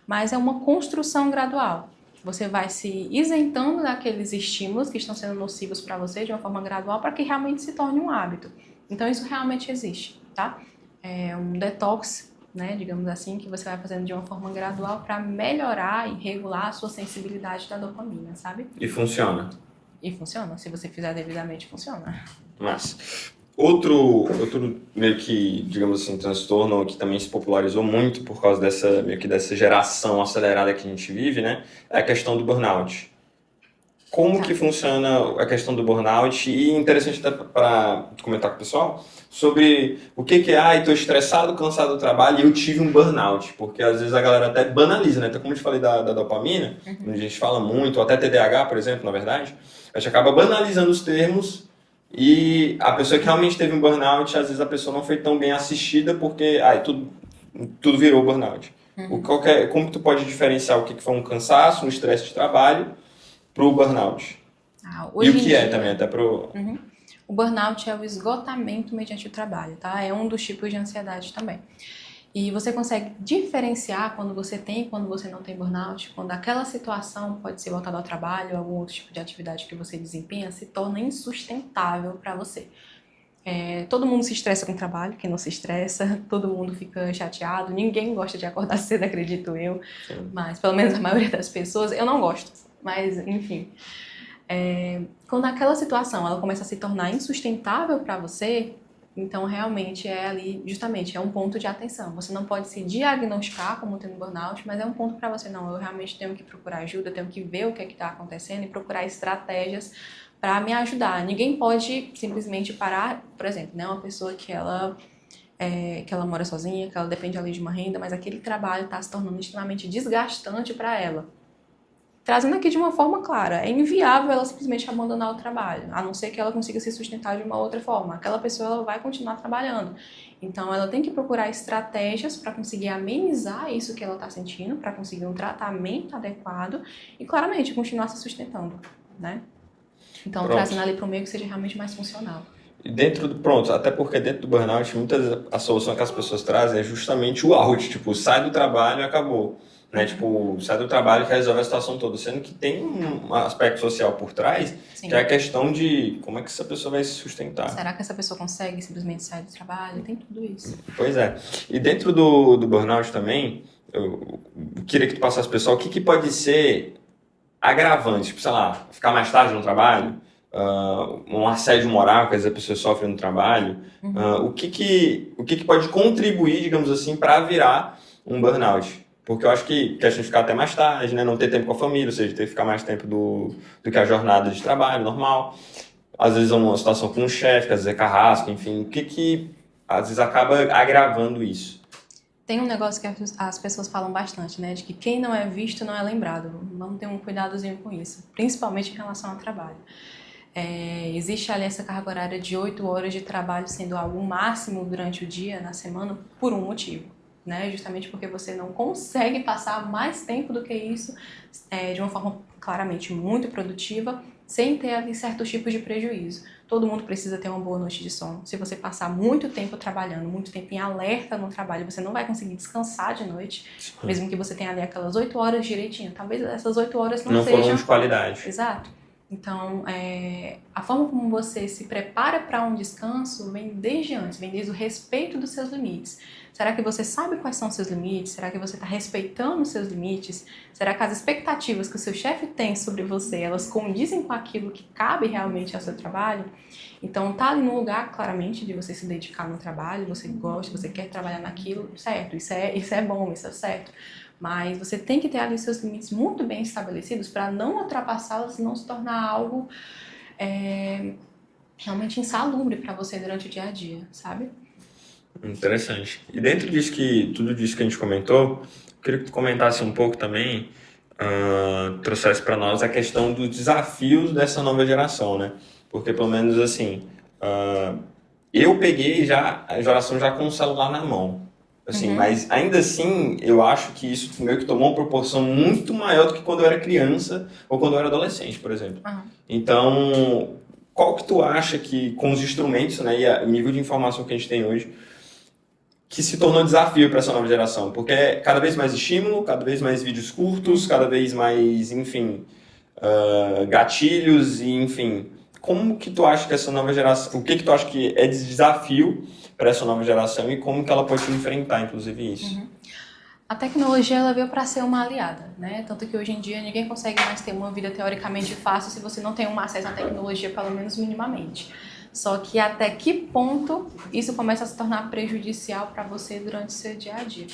Mas é uma construção gradual. Você vai se isentando daqueles estímulos que estão sendo nocivos para você de uma forma gradual para que realmente se torne um hábito. Então isso realmente existe, tá? É um detox, né, digamos assim, que você vai fazendo de uma forma gradual para melhorar e regular a sua sensibilidade da dopamina, sabe? E funciona? E funciona, se você fizer devidamente, funciona. Mas outro meio que, digamos assim, transtorno que também se popularizou muito por causa dessa geração acelerada que a gente vive, né? É a questão do burnout. Como que funciona a questão do burnout? E interessante até para comentar com o pessoal sobre o que é, estou estressado, cansado do trabalho e eu tive um burnout. Porque às vezes a galera até banaliza, né? Então, como eu te falei da dopamina, onde a gente fala muito, ou até TDAH, por exemplo, na verdade, a gente acaba banalizando os termos e a pessoa que realmente teve um burnout, às vezes a pessoa não foi tão bem assistida porque tudo virou burnout. Como que tu pode diferenciar o que foi um cansaço, um estresse de trabalho pro burnout? E o que é também, até pro... O burnout é o esgotamento mediante o trabalho, tá? É um dos tipos de ansiedade também. E você consegue diferenciar quando você tem e quando você não tem burnout, quando aquela situação pode ser voltada ao trabalho, algum outro tipo de atividade que você desempenha, se torna insustentável para você. Todo mundo se estressa com o trabalho, quem não se estressa, todo mundo fica chateado, ninguém gosta de acordar cedo, acredito eu, mas pelo menos a maioria das pessoas, eu não gosto, mas enfim. Quando aquela situação ela começa a se tornar insustentável para você, então realmente ali, justamente, é um ponto de atenção. Você não pode se diagnosticar como tendo burnout, mas é um ponto para você, não, eu realmente tenho que procurar ajuda, tenho que ver o que está acontecendo e procurar estratégias para me ajudar. Ninguém pode simplesmente parar, por exemplo, né, uma pessoa que ela mora sozinha, que ela depende ali de uma renda, mas aquele trabalho está se tornando extremamente desgastante para ela. Trazendo aqui de uma forma clara, é inviável ela simplesmente abandonar o trabalho, a não ser que ela consiga se sustentar de uma outra forma. Aquela pessoa ela vai continuar trabalhando. Então, ela tem que procurar estratégias para conseguir amenizar isso que ela está sentindo, para conseguir um tratamento adequado e, claramente, continuar se sustentando, né? Então, trazendo ali para o meio que seja realmente mais funcional. Pronto, até porque dentro do burnout, muitas vezes a solução que as pessoas trazem é justamente o out, tipo, sai do trabalho e acabou. Né? Tipo, sai do trabalho que resolve a situação toda, sendo que tem um aspecto social por trás, Sim. que é a questão de como é que essa pessoa vai se sustentar. Será que essa pessoa consegue simplesmente sair do trabalho? Tem tudo isso. Pois é. E dentro do burnout também, eu queria que tu passasse pro pessoal o que pode ser agravante, tipo, sei lá, ficar mais tarde no trabalho, um assédio moral que às vezes a pessoa sofre no trabalho, o que pode contribuir, digamos assim, para virar um burnout? Porque eu acho que a gente ficar até mais tarde, né, não ter tempo com a família, ou seja, ter que ficar mais tempo do que a jornada de trabalho normal, às vezes é uma situação com o chefe, às vezes é carrasco, enfim, o que às vezes acaba agravando isso? Tem um negócio que as pessoas falam bastante, né? De que quem não é visto não é lembrado. Vamos ter um cuidadozinho com isso, principalmente em relação ao trabalho. Existe ali essa carga horária de 8 horas de trabalho sendo algo máximo durante o dia, na semana, por um motivo. Né? Justamente porque você não consegue passar mais tempo do que isso de uma forma claramente muito produtiva, sem ter ali certos tipos de prejuízo. Todo mundo precisa ter uma boa noite de sono. Se você passar muito tempo trabalhando, muito tempo em alerta no trabalho, você não vai conseguir descansar de noite, mesmo que você tenha ali aquelas 8 horas direitinho. Talvez essas 8 horas não sejam... foram de qualidade. Exato. Então, a forma como você se prepara para um descanso vem desde antes, vem desde o respeito dos seus limites. Será que você sabe quais são os seus limites? Será que você está respeitando os seus limites? Será que as expectativas que o seu chefe tem sobre você, elas condizem com aquilo que cabe realmente ao seu trabalho? Então, tá ali no lugar, claramente, de você se dedicar no trabalho, você gosta, você quer trabalhar naquilo, certo, isso é bom, isso é certo. Mas você tem que ter ali seus limites muito bem estabelecidos para não ultrapassá-los e não se tornar algo realmente insalubre para você durante o dia a dia, sabe? Interessante. E dentro tudo disso que a gente comentou, eu queria que tu comentasse um pouco também, trouxesse para nós a questão dos desafios dessa nova geração, né? Porque pelo menos assim, eu peguei a geração já com o celular na mão. Assim, mas ainda assim, eu acho que isso meio que tomou uma proporção muito maior do que quando eu era criança ou quando eu era adolescente, por exemplo. Então, qual que tu acha que, com os instrumentos, né, e o nível de informação que a gente tem hoje, que se tornou desafio para essa nova geração? Porque é cada vez mais estímulo, cada vez mais vídeos curtos, cada vez mais, enfim, gatilhos e, enfim... Como que tu acha que essa nova geração... O que tu acha que é de desafio para essa nova geração e como que ela pode enfrentar, inclusive, isso? A tecnologia ela veio para ser uma aliada, né? Tanto que hoje em dia ninguém consegue mais ter uma vida teoricamente fácil se você não tem um acesso à tecnologia, pelo menos minimamente. Só que até que ponto isso começa a se tornar prejudicial para você durante o seu dia a dia?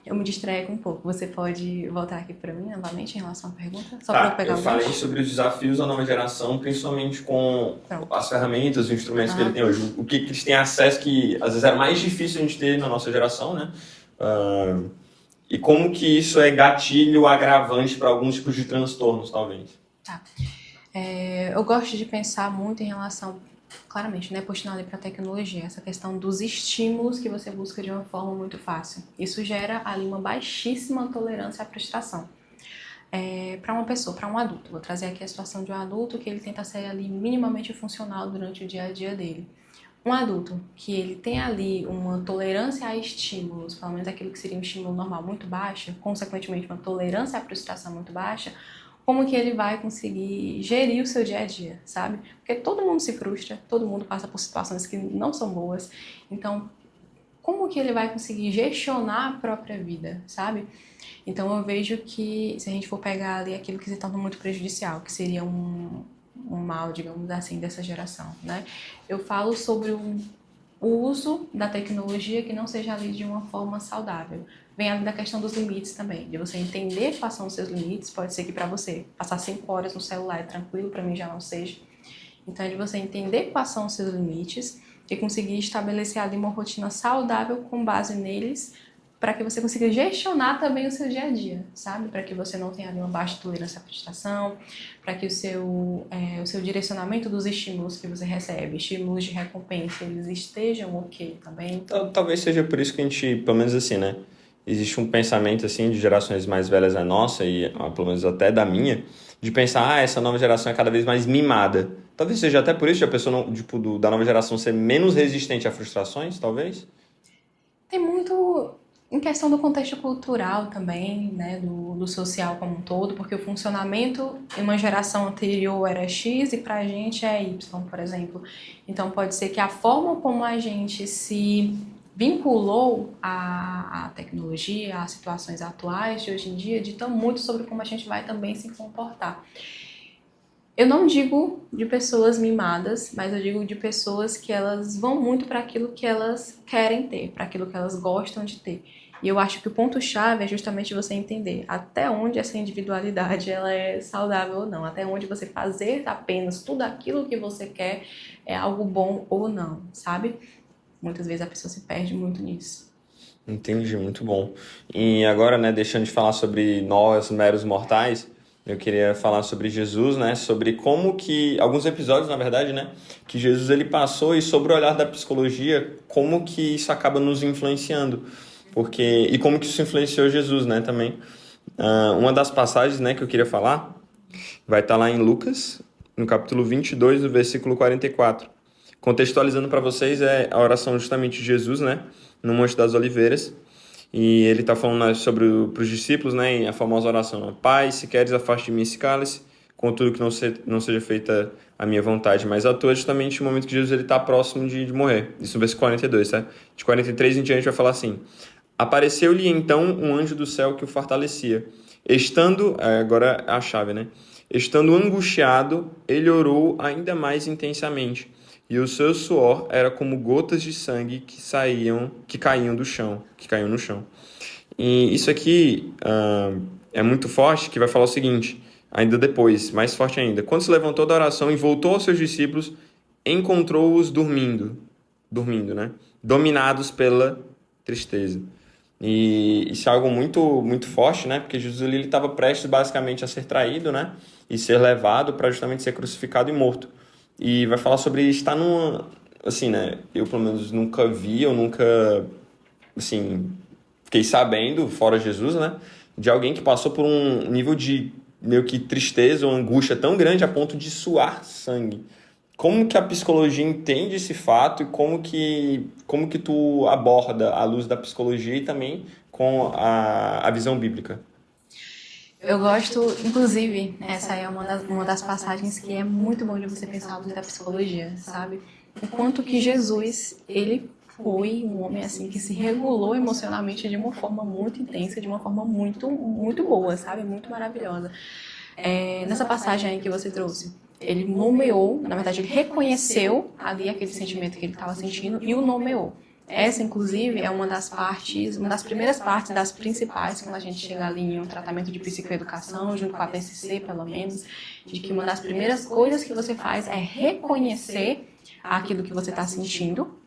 Eu me distraí um pouco. Você pode voltar aqui para mim novamente em relação à pergunta? Só para eu pegar eu falei sobre os desafios da nova geração, principalmente com as ferramentas, os instrumentos que ele tem hoje. O que eles têm acesso que às vezes era mais difícil a gente ter na nossa geração, né? E como que isso é gatilho agravante para alguns tipos de transtornos, talvez. Tá. Eu gosto de pensar muito em relação, claramente, né, puxando ali para a tecnologia, essa questão dos estímulos que você busca de uma forma muito fácil. Isso gera ali uma baixíssima tolerância à frustração. Para uma pessoa, para um adulto, vou trazer aqui a situação de um adulto que ele tenta ser ali minimamente funcional durante o dia a dia dele. Um adulto que ele tem ali uma tolerância a estímulos, pelo menos aquilo que seria um estímulo normal muito baixa, consequentemente uma tolerância à frustração muito baixa, como que ele vai conseguir gerir o seu dia a dia, sabe? Porque todo mundo se frustra, todo mundo passa por situações que não são boas. Então, como que ele vai conseguir gestionar a própria vida, sabe? Então, eu vejo que, se a gente for pegar ali aquilo que se torna muito prejudicial, que seria um mal, digamos assim, dessa geração, né? Eu falo sobre o uso da tecnologia que não seja ali de uma forma saudável. Vem ali da questão dos limites também, de você entender quais são os seus limites. Pode ser que para você passar 5 horas no celular é tranquilo, para mim já não seja. Então é de você entender quais são os seus limites e conseguir estabelecer ali uma rotina saudável com base neles, para que você consiga gestionar também o seu dia a dia, sabe? Para que você não tenha ali uma baixa tolerância à frustração, para que o seu direcionamento dos estímulos que você recebe, estímulos de recompensa, eles estejam ok também. Talvez seja por isso que a gente, pelo menos assim, né? existe um pensamento assim de gerações mais velhas a nossa e pelo menos até da minha, de pensar, essa nova geração é cada vez mais mimada. Talvez seja até por isso que a pessoa não, tipo, da nova geração ser menos resistente a frustrações, talvez. Tem muito em questão do contexto cultural também, né, do social como um todo, porque o funcionamento em uma geração anterior era X e pra gente é Y, por exemplo. Então pode ser que a forma como a gente se vinculou à tecnologia, às situações atuais de hoje em dia, ditam muito sobre como a gente vai também se comportar. Eu não digo de pessoas mimadas, mas eu digo de pessoas que elas vão muito para aquilo que elas querem ter, para aquilo que elas gostam de ter. E eu acho que o ponto-chave é justamente você entender até onde essa individualidade ela é saudável ou não, até onde você fazer apenas tudo aquilo que você quer é algo bom ou não, sabe? Muitas vezes a pessoa se perde muito nisso. Entendi, muito bom. E agora, né, deixando de falar sobre nós, meros mortais, eu queria falar sobre Jesus, né, sobre como que, alguns episódios, na verdade, né, que Jesus ele passou e sobre o olhar da psicologia, como que isso acaba nos influenciando, porque, e como que isso influenciou Jesus, né, também. Uma das passagens, né, que eu queria falar, vai estar lá em Lucas, no capítulo 22, do versículo 44. Contextualizando para vocês, é a oração justamente de Jesus, né, no Monte das Oliveiras, e ele está falando sobre para os discípulos, né, a famosa oração, né? Pai, se queres, afaste de mim esse cálice, contudo que não seja feita a minha vontade, mas a tua, justamente no momento que Jesus está próximo de morrer. Isso no versículo 42, tá? De 43 em diante vai falar assim: apareceu-lhe então um anjo do céu que o fortalecia. Estando, agora a chave, né? Estando angustiado, ele orou ainda mais intensamente, e o seu suor era como gotas de sangue que caíam no chão. E isso aqui é muito forte, que vai falar o seguinte, ainda depois, mais forte ainda. Quando se levantou da oração e voltou aos seus discípulos, encontrou-os dormindo, né? Dominados pela tristeza. E isso é algo muito, muito forte, né? Porque Jesus ele estava prestes basicamente a ser traído, né? E ser levado para justamente ser crucificado e morto. E vai falar sobre estar numa... Assim, né? Eu, pelo menos, nunca vi, eu nunca, assim, fiquei sabendo, fora Jesus, né? De alguém que passou por um nível de meio que tristeza ou angústia tão grande a ponto de suar sangue. Como que a psicologia entende esse fato e como que tu aborda a luz da psicologia e também com a visão bíblica? Eu gosto, inclusive, essa é uma das passagens que é muito bom de você pensar a luz da psicologia, sabe? O quanto que Jesus, ele foi um homem assim que se regulou emocionalmente de uma forma muito intensa, de uma forma muito, muito boa, sabe? Muito maravilhosa. Nessa passagem aí que você trouxe, ele nomeou, na verdade, ele reconheceu ali aquele sentimento que ele estava sentindo e o nomeou. Essa, inclusive, é uma das primeiras partes, das principais, quando a gente chega ali em um tratamento de psicoeducação, junto com a PCC, pelo menos, de que uma das primeiras coisas que você faz é reconhecer aquilo que você está sentindo.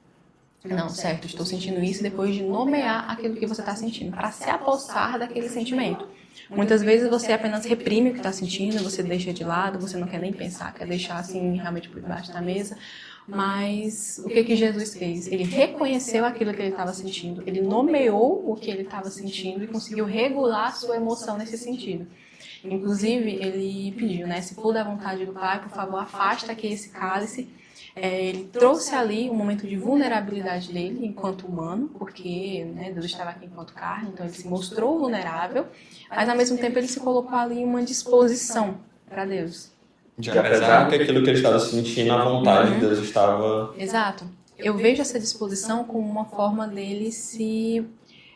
Não, certo, estou sentindo isso, depois de nomear aquilo que você está sentindo, para se apossar daquele sentimento. Muitas vezes você apenas reprime o que está sentindo, você deixa de lado, você não quer nem pensar, quer deixar assim realmente por debaixo da mesa. Mas o que Jesus fez? Ele reconheceu aquilo que ele estava sentindo, ele nomeou o que ele estava sentindo e conseguiu regular a sua emoção nesse sentido. Inclusive, ele pediu, né? Se for da vontade do Pai, por favor, afasta aqui esse cálice. Ele trouxe ali um momento de vulnerabilidade dele enquanto humano, porque né, Deus estava aqui enquanto carne, então ele se mostrou vulnerável, mas ao mesmo tempo ele se colocou ali em uma disposição para Deus. De apesar que aquilo que ele estava sentindo, a vontade de Deus estava... Exato. Eu vejo essa disposição como uma forma dele se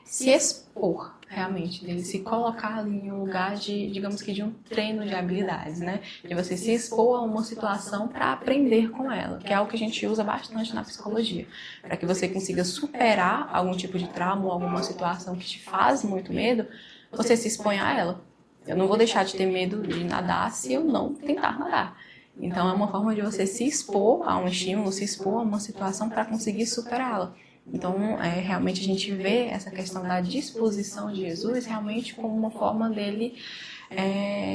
expor, realmente, dele se colocar ali em um lugar de, digamos que de um treino de habilidades, né? De você se expor a uma situação para aprender com ela, que é algo que a gente usa bastante na psicologia, para que você consiga superar algum tipo de trauma ou alguma situação que te faz muito medo, você se expõe a ela. Eu não vou deixar de ter medo de nadar se eu não tentar nadar. Então é uma forma de você se expor a um estímulo, se expor a uma situação para conseguir superá-la. Então, realmente a gente vê essa questão da disposição de Jesus realmente como uma forma dele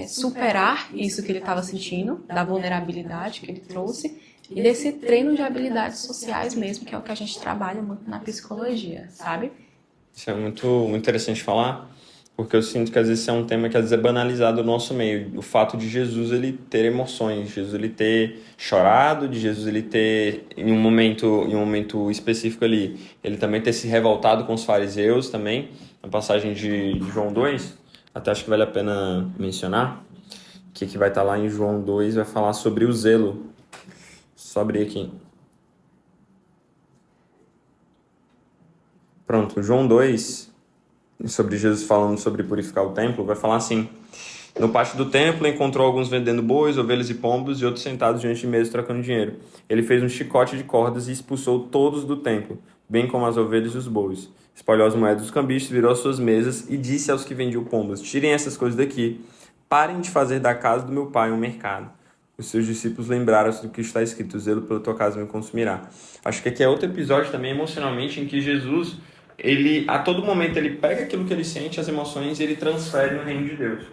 superar isso que ele estava sentindo, da vulnerabilidade que ele trouxe, e desse treino de habilidades sociais mesmo, que é o que a gente trabalha muito na psicologia, sabe? Isso é muito interessante falar, porque eu sinto que às vezes é um tema que às vezes é banalizado no nosso meio. O fato de Jesus ele ter emoções, de Jesus ele ter chorado, de Jesus ele ter em um momento específico ali, ele também ter se revoltado com os fariseus também, na passagem de João 2, até acho que vale a pena mencionar, que vai estar lá em João 2, vai falar sobre o zelo. Só abrir aqui. Pronto, João 2, sobre Jesus falando sobre purificar o templo, vai falar assim: no pátio do templo encontrou alguns vendendo bois, ovelhas e pombos e outros sentados diante de mesas trocando dinheiro. Ele fez um chicote de cordas e expulsou todos do templo, bem como as ovelhas e os bois. Espalhou as moedas dos cambistas, virou as suas mesas e disse aos que vendiam pombas: tirem essas coisas daqui, parem de fazer da casa do meu pai um mercado. Os seus discípulos lembraram-se do que está escrito: o zelo pela tua casa me consumirá. Acho que aqui é outro episódio também emocionalmente em que Jesus, ele a todo momento ele pega aquilo que ele sente, as emoções, e ele transfere no reino de Deus.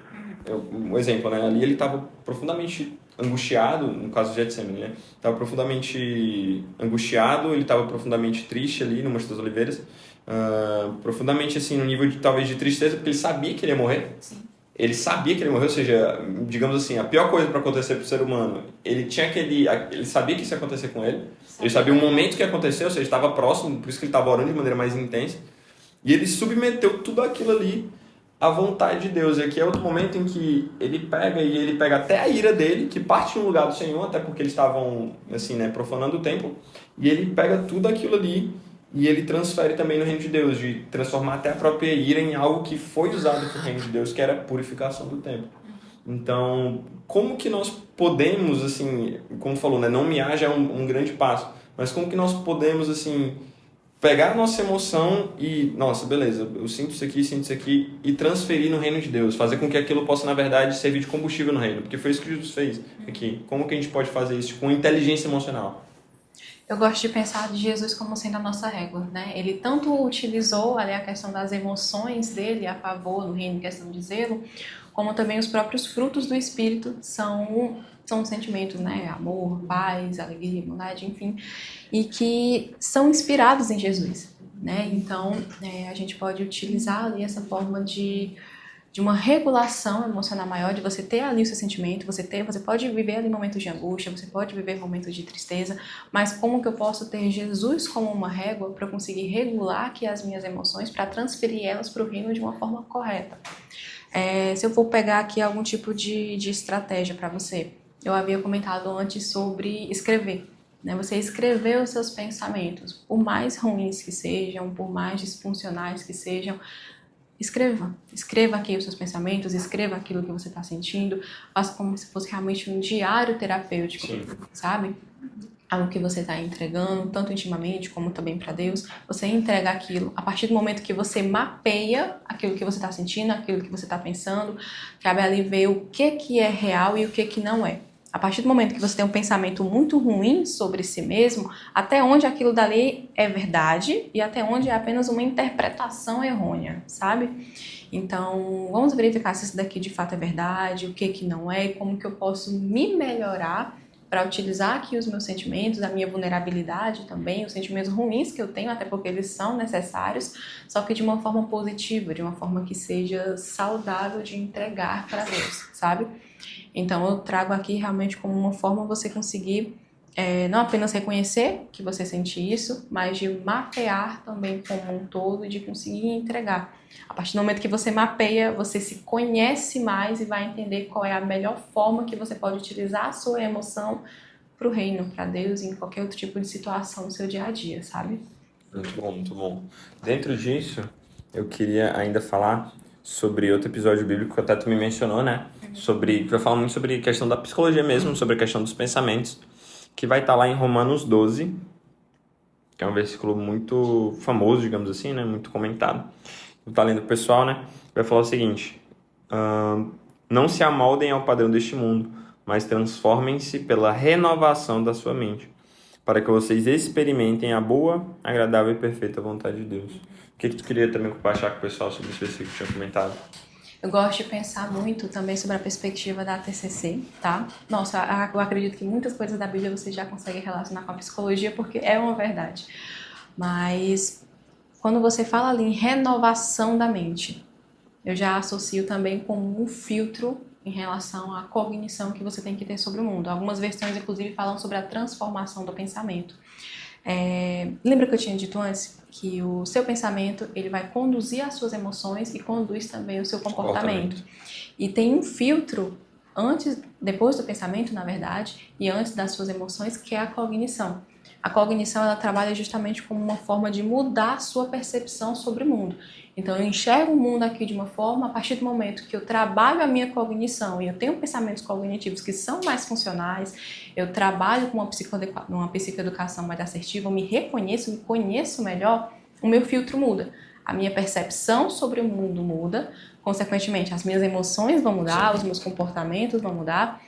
Um exemplo, né? Ali ele estava profundamente angustiado, no caso de Getsemane, né? Estava profundamente angustiado, ele estava profundamente triste ali no Monte das Oliveiras, profundamente assim no nível de talvez de tristeza, porque ele sabia que ele ia morrer. Sim. Ele sabia que ele morreu, ou seja, digamos assim, a pior coisa para acontecer para o ser humano, ele sabia que isso ia acontecer com ele, ele sabia o momento que ia acontecer, ou seja, estava próximo, por isso que ele estava orando de maneira mais intensa, e ele submeteu tudo aquilo ali à vontade de Deus. E aqui é outro momento em que ele pega até a ira dele, que parte de um lugar do Senhor, até porque eles estavam assim, né, profanando o templo, e ele pega tudo aquilo ali e ele transfere também no reino de Deus, de transformar até a própria ira em algo que foi usado para o reino de Deus, que era a purificação do templo. Então, como que nós podemos, assim, como falou, né, não me haja é um grande passo, mas como que nós podemos, assim, pegar a nossa emoção e, nossa, beleza, eu sinto isso aqui, e transferir no reino de Deus, fazer com que aquilo possa, na verdade, servir de combustível no reino, porque foi isso que Jesus fez aqui. Como que a gente pode fazer isso com inteligência emocional? Eu gosto de pensar de Jesus como sendo a nossa régua, né? Ele tanto utilizou ali a questão das emoções dele a favor no reino, questão de zelo, como também os próprios frutos do Espírito são sentimentos, né? Amor, paz, alegria, bondade, enfim, e que são inspirados em Jesus, né? Então, a gente pode utilizar ali essa forma de uma regulação emocional maior, de você ter ali o seu sentimento, você pode viver ali momentos de angústia, você pode viver momentos de tristeza, mas como que eu posso ter Jesus como uma régua para eu conseguir regular aqui as minhas emoções, para transferir elas para o reino de uma forma correta? Se eu for pegar aqui algum tipo de estratégia para você, eu havia comentado antes sobre escrever. Né? Você escrever os seus pensamentos, por mais ruins que sejam, por mais disfuncionais que sejam, escreva aqui os seus pensamentos, escreva aquilo que você está sentindo, faça como se fosse realmente um diário terapêutico, Sim. sabe? Algo que você está entregando, tanto intimamente como também para Deus, você entrega aquilo. A partir do momento que você mapeia aquilo que você está sentindo, aquilo que você está pensando, cabe ali ver o que é real e o que não é. A partir do momento que você tem um pensamento muito ruim sobre si mesmo, até onde aquilo dali é verdade e até onde é apenas uma interpretação errônea, sabe? Então, vamos verificar se isso daqui de fato é verdade, o que não é e como que eu posso me melhorar para utilizar aqui os meus sentimentos, a minha vulnerabilidade também, os sentimentos ruins que eu tenho, até porque eles são necessários, só que de uma forma positiva, de uma forma que seja saudável de entregar para Deus, sabe? Então eu trago aqui realmente como uma forma você conseguir não apenas reconhecer que você sente isso, mas de mapear também como um todo e de conseguir entregar. A partir do momento que você mapeia, você se conhece mais e vai entender qual é a melhor forma que você pode utilizar a sua emoção para o reino, para Deus, em qualquer outro tipo de situação no seu dia a dia, sabe? Muito bom, muito bom. Dentro disso, eu queria ainda falar sobre outro episódio bíblico que até tu me mencionou, né? Que vai falar muito sobre a questão da psicologia mesmo, sobre a questão dos pensamentos, que vai estar lá em Romanos 12, que é um versículo muito famoso, digamos assim, né? Muito comentado. Tu tá lendo pro pessoal, né? Vai falar o seguinte: não se amoldem ao padrão deste mundo, mas transformem-se pela renovação da sua mente, para que vocês experimentem a boa, agradável e perfeita vontade de Deus. O que tu queria também compartilhar com o pessoal sobre esse versículo que tinha comentado? Eu gosto de pensar muito também sobre a perspectiva da TCC, tá? Nossa, eu acredito que muitas coisas da Bíblia você já consegue relacionar com a psicologia, porque é uma verdade. Mas quando você fala ali em renovação da mente, eu já associo também com um filtro em relação à cognição que você tem que ter sobre o mundo. Algumas versões, inclusive, falam sobre a transformação do pensamento. Lembra que eu tinha dito antes que o seu pensamento ele vai conduzir as suas emoções e conduz também o seu comportamento. E tem um filtro depois do pensamento, na verdade, e antes das suas emoções, que é a cognição. A cognição ela trabalha justamente como uma forma de mudar a sua percepção sobre o mundo. Então eu enxergo o mundo aqui de uma forma, a partir do momento que eu trabalho a minha cognição e eu tenho pensamentos cognitivos que são mais funcionais, eu trabalho com uma psicoeducação mais assertiva, eu me reconheço, me conheço melhor, o meu filtro muda. A minha percepção sobre o mundo muda, consequentemente as minhas emoções vão mudar, os meus comportamentos vão mudar.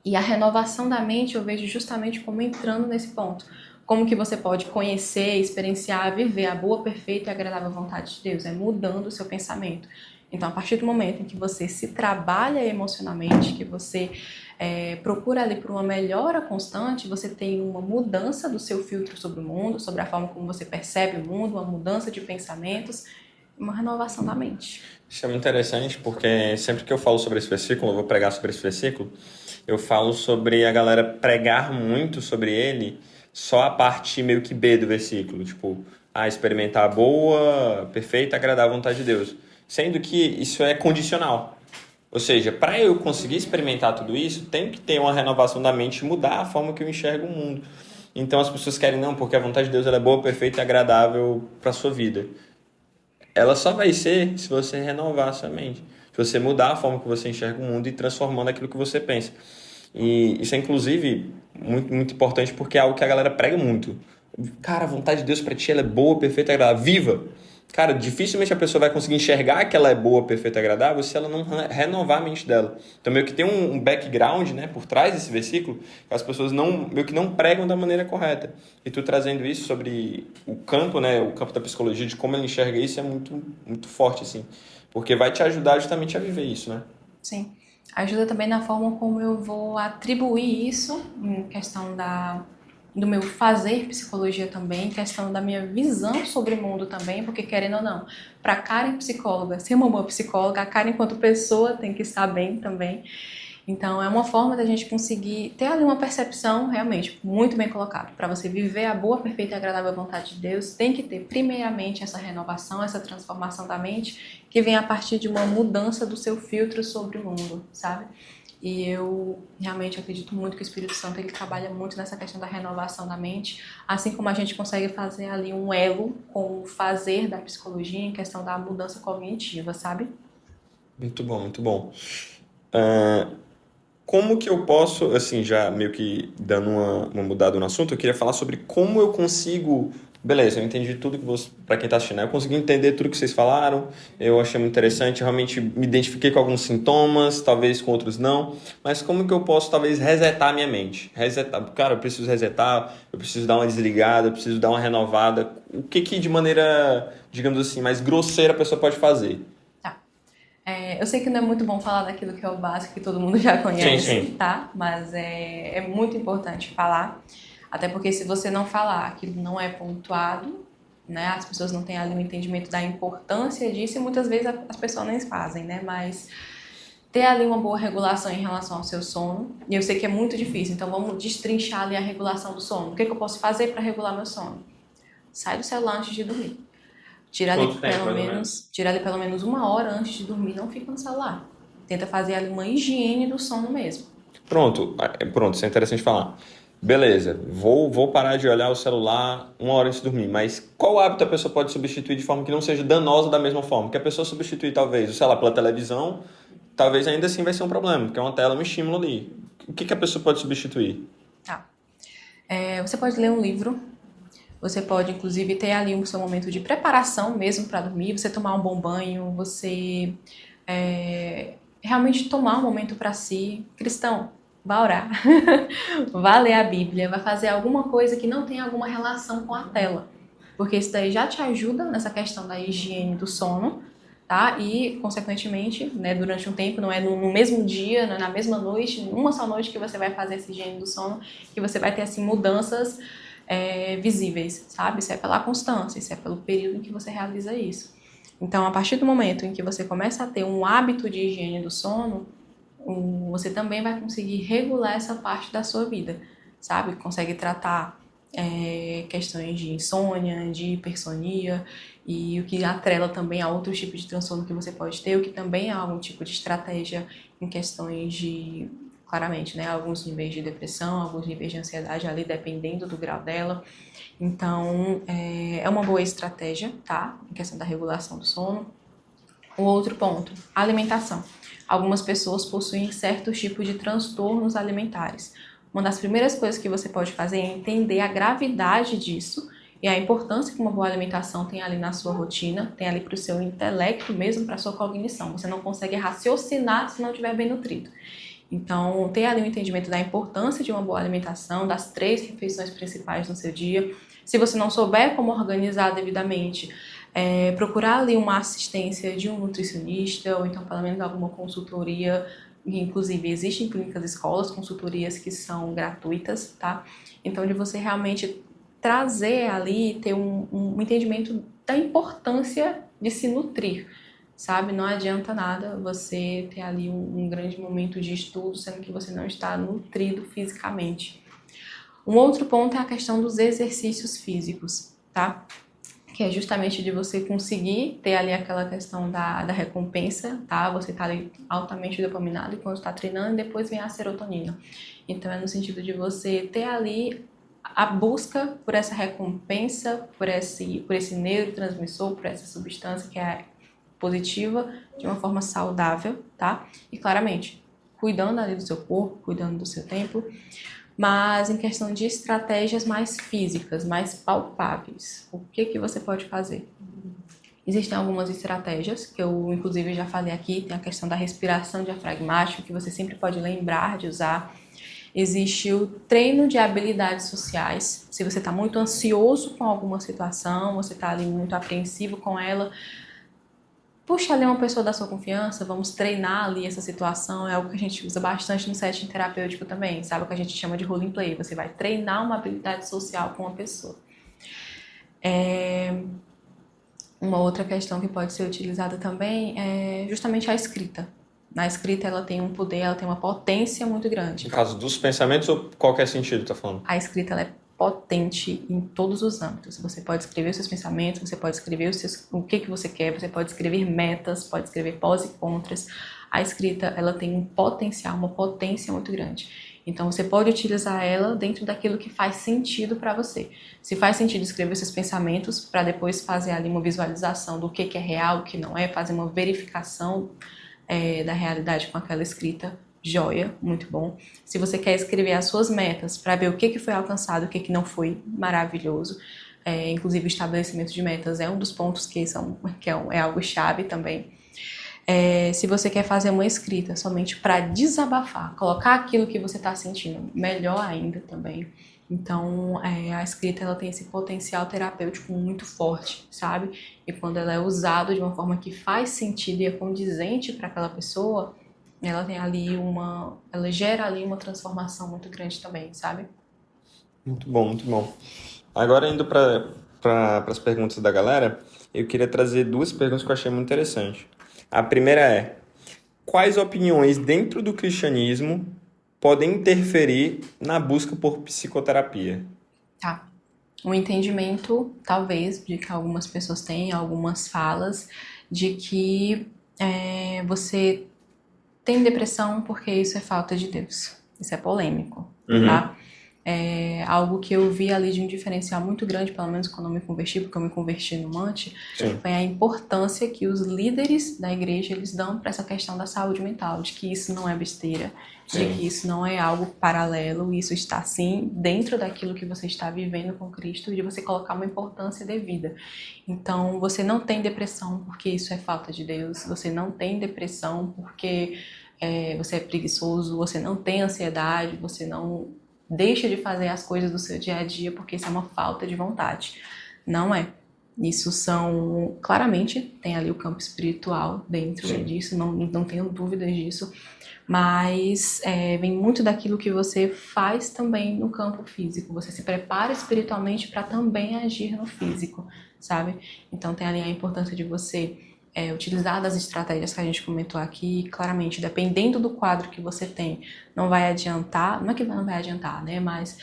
E a renovação da mente eu vejo justamente como entrando nesse ponto. Como que você pode conhecer, experienciar, viver a boa, perfeita e agradável vontade de Deus? É mudando o seu pensamento. Então, a partir do momento em que você se trabalha emocionalmente, que você procura ali por uma melhora constante, você tem uma mudança do seu filtro sobre o mundo, sobre a forma como você percebe o mundo, uma mudança de pensamentos, uma renovação da mente. Isso é muito interessante porque sempre que eu falo sobre esse versículo, eu vou pregar sobre esse versículo, eu falo sobre a galera pregar muito sobre ele, só a parte meio que B do versículo, tipo, experimentar a boa, perfeita, agradável vontade de Deus. Sendo que isso é condicional. Ou seja, para eu conseguir experimentar tudo isso, tem que ter uma renovação da mente e mudar a forma que eu enxergo o mundo. Então as pessoas querem, não, porque a vontade de Deus ela é boa, perfeita e agradável para a sua vida. Ela só vai ser se você renovar a sua mente. Se você mudar a forma que você enxerga o mundo e transformando aquilo que você pensa. E isso é, inclusive, muito, muito importante porque é algo que a galera prega muito. Cara, a vontade de Deus para ti ela é boa, perfeita e agradável. Viva! Cara, dificilmente a pessoa vai conseguir enxergar que ela é boa, perfeita e agradável se ela não renovar a mente dela. Então, meio que tem um background, né, por trás desse versículo, que as pessoas meio que não pregam da maneira correta. E tu trazendo isso sobre o campo, né, o campo da psicologia, de como ele enxerga isso, é muito, muito forte, assim. Porque vai te ajudar justamente a viver isso, né? Sim. Ajuda também na forma como eu vou atribuir isso, em questão do meu fazer psicologia também, questão da minha visão sobre o mundo também, porque querendo ou não, para a Karen psicóloga, ser uma boa psicóloga, a Karen enquanto pessoa tem que estar bem também. Então é uma forma da gente conseguir ter ali uma percepção realmente muito bem colocada. Para você viver a boa, perfeita e agradável vontade de Deus, tem que ter primeiramente essa renovação, essa transformação da mente, que vem a partir de uma mudança do seu filtro sobre o mundo, sabe? E eu realmente acredito muito que o Espírito Santo ele trabalha muito nessa questão da renovação da mente, assim como a gente consegue fazer ali um elo com o fazer da psicologia em questão da mudança cognitiva, sabe? Muito bom, muito bom. Como que eu posso, assim, já meio que dando uma mudada no assunto, eu queria falar sobre como eu consigo. Beleza, eu entendi tudo que você. Para quem está assistindo, né? Eu consegui entender tudo que vocês falaram, eu achei muito interessante, realmente me identifiquei com alguns sintomas, talvez com outros não, mas como que eu posso, talvez, resetar a minha mente? Cara, eu preciso resetar, eu preciso dar uma desligada, eu preciso dar uma renovada. O que de maneira, digamos assim, mais grosseira a pessoa pode fazer? Eu sei que não é muito bom falar daquilo que é o básico, que todo mundo já conhece, Sim. tá? Mas é muito importante falar, até porque se você não falar, aquilo não é pontuado, né? As pessoas não têm ali um entendimento da importância disso e muitas vezes as pessoas nem fazem, né? Mas ter ali uma boa regulação em relação ao seu sono, e eu sei que é muito difícil, então vamos destrinchar ali a regulação do sono. O que eu posso fazer para regular meu sono? Sai do celular antes de dormir. Tira ali pelo menos 1 hora antes de dormir, não fica no celular. Tenta fazer ali uma higiene do sono mesmo. Pronto, isso é interessante falar. Beleza, vou parar de olhar o celular 1 hora antes de dormir, mas qual hábito a pessoa pode substituir de forma que não seja danosa da mesma forma? Que a pessoa substituir talvez, o celular pela televisão, talvez ainda assim vai ser um problema, porque é uma tela, um estímulo ali. O que a pessoa pode substituir? Tá. Você pode ler um livro, você pode inclusive ter ali o seu momento de preparação mesmo para dormir, você tomar um bom banho, você realmente tomar um momento para si. Cristão, vá orar, vá ler a Bíblia, vai fazer alguma coisa que não tenha alguma relação com a tela, porque isso daí já te ajuda nessa questão da higiene do sono, tá? E, consequentemente, né, durante um tempo, não é no mesmo dia, não é na mesma noite, numa só noite que você vai fazer essa higiene do sono, que você vai ter, assim, mudanças visíveis, sabe? Isso é pela constância, isso é pelo período em que você realiza isso. Então, a partir do momento em que você começa a ter um hábito de higiene do sono, você também vai conseguir regular essa parte da sua vida, sabe? Consegue tratar questões de insônia, de hipersonia, e o que atrela também a outros tipos de transtorno que você pode ter, o que também é algum tipo de estratégia em questões de, claramente, né, alguns níveis de depressão, alguns níveis de ansiedade ali, dependendo do grau dela. Então, é uma boa estratégia, tá? Em questão da regulação do sono. O outro ponto, alimentação. Algumas pessoas possuem certos tipos de transtornos alimentares. Uma das primeiras coisas que você pode fazer é entender a gravidade disso e a importância que uma boa alimentação tem ali na sua rotina, tem ali para o seu intelecto mesmo, para a sua cognição. Você não consegue raciocinar se não estiver bem nutrido. Então, ter ali um entendimento da importância de uma boa alimentação, das 3 refeições principais no seu dia. Se você não souber como organizar devidamente, procurar ali uma assistência de um nutricionista ou então pelo menos alguma consultoria. Inclusive, existem clínicas escolas, consultorias que são gratuitas, tá? Então, de você realmente trazer ali, ter um entendimento da importância de se nutrir, sabe? Não adianta nada você ter ali um grande momento de estudo, sendo que você não está nutrido fisicamente. Um outro ponto é a questão dos exercícios físicos, tá? Que é justamente de você conseguir ter ali aquela questão da recompensa, tá? Você tá ali altamente dopaminado enquanto está treinando e depois vem a serotonina. Então, é no sentido de você ter ali a busca por essa recompensa, por esse neurotransmissor, por essa substância que é positiva, de uma forma saudável, tá? E claramente, cuidando ali do seu corpo, cuidando do seu tempo, mas em questão de estratégias mais físicas, mais palpáveis. O que você pode fazer? Existem algumas estratégias, que eu inclusive já falei aqui, tem a questão da respiração diafragmática, que você sempre pode lembrar de usar. Existe o treino de habilidades sociais. Se você está muito ansioso com alguma situação, você está ali muito apreensivo com ela, puxa ali uma pessoa da sua confiança, vamos treinar ali essa situação, é algo que a gente usa bastante no setting terapêutico também, sabe? O que a gente chama de role in play, você vai treinar uma habilidade social com uma pessoa. Uma outra questão que pode ser utilizada também é justamente a escrita. Na escrita ela tem um poder, ela tem uma potência muito grande. No caso dos pensamentos ou qualquer sentido, tá falando? A escrita ela é potente em todos os âmbitos. Você pode escrever os seus pensamentos, você pode escrever o que você quer, você pode escrever metas, pode escrever pós e contras. A escrita, ela tem um potencial, uma potência muito grande. Então, você pode utilizar ela dentro daquilo que faz sentido para você. Se faz sentido escrever seus pensamentos, para depois fazer ali uma visualização do que é real, o que não é, fazer uma verificação da realidade com aquela escrita, joia, muito bom. Se você quer escrever as suas metas para ver o que foi alcançado, o que não foi, maravilhoso. Inclusive, o estabelecimento de metas é um dos pontos que é algo chave também. Se você quer fazer uma escrita somente para desabafar, colocar aquilo que você está sentindo, melhor ainda também. Então, a escrita ela tem esse potencial terapêutico muito forte, sabe? E quando ela é usada de uma forma que faz sentido e é condizente para aquela pessoa, ela tem ali ela gera ali uma transformação muito grande também, sabe? Muito bom, muito bom. Agora, indo para as perguntas da galera, eu queria trazer 2 perguntas que eu achei muito interessante. A primeira é: quais opiniões dentro do cristianismo podem interferir na busca por psicoterapia? Tá. Um entendimento, talvez, de que algumas pessoas têm, algumas falas, de que você tem depressão porque isso é falta de Deus. Isso é polêmico, tá? É algo que eu vi ali de um diferencial muito grande, pelo menos quando eu me converti, porque eu me converti no Mante, foi a importância que os líderes da igreja eles dão para essa questão da saúde mental, de que isso não é besteira, de que isso não é algo paralelo, isso está sim dentro daquilo que você está vivendo com Cristo, e de você colocar uma importância devida. Então, você não tem depressão porque isso é falta de Deus, você não tem depressão porque você é preguiçoso, você não tem ansiedade, você não deixa de fazer as coisas do seu dia a dia porque isso é uma falta de vontade. Não é. Isso são, claramente, tem ali o campo espiritual dentro disso, não tenho dúvidas disso, mas vem muito daquilo que você faz também no campo físico. Você se prepara espiritualmente para também agir no físico, sabe? Então tem ali a importância de você utilizar das estratégias que a gente comentou aqui. Claramente, dependendo do quadro que você tem, não vai adiantar, não é que não vai adiantar, né? Mas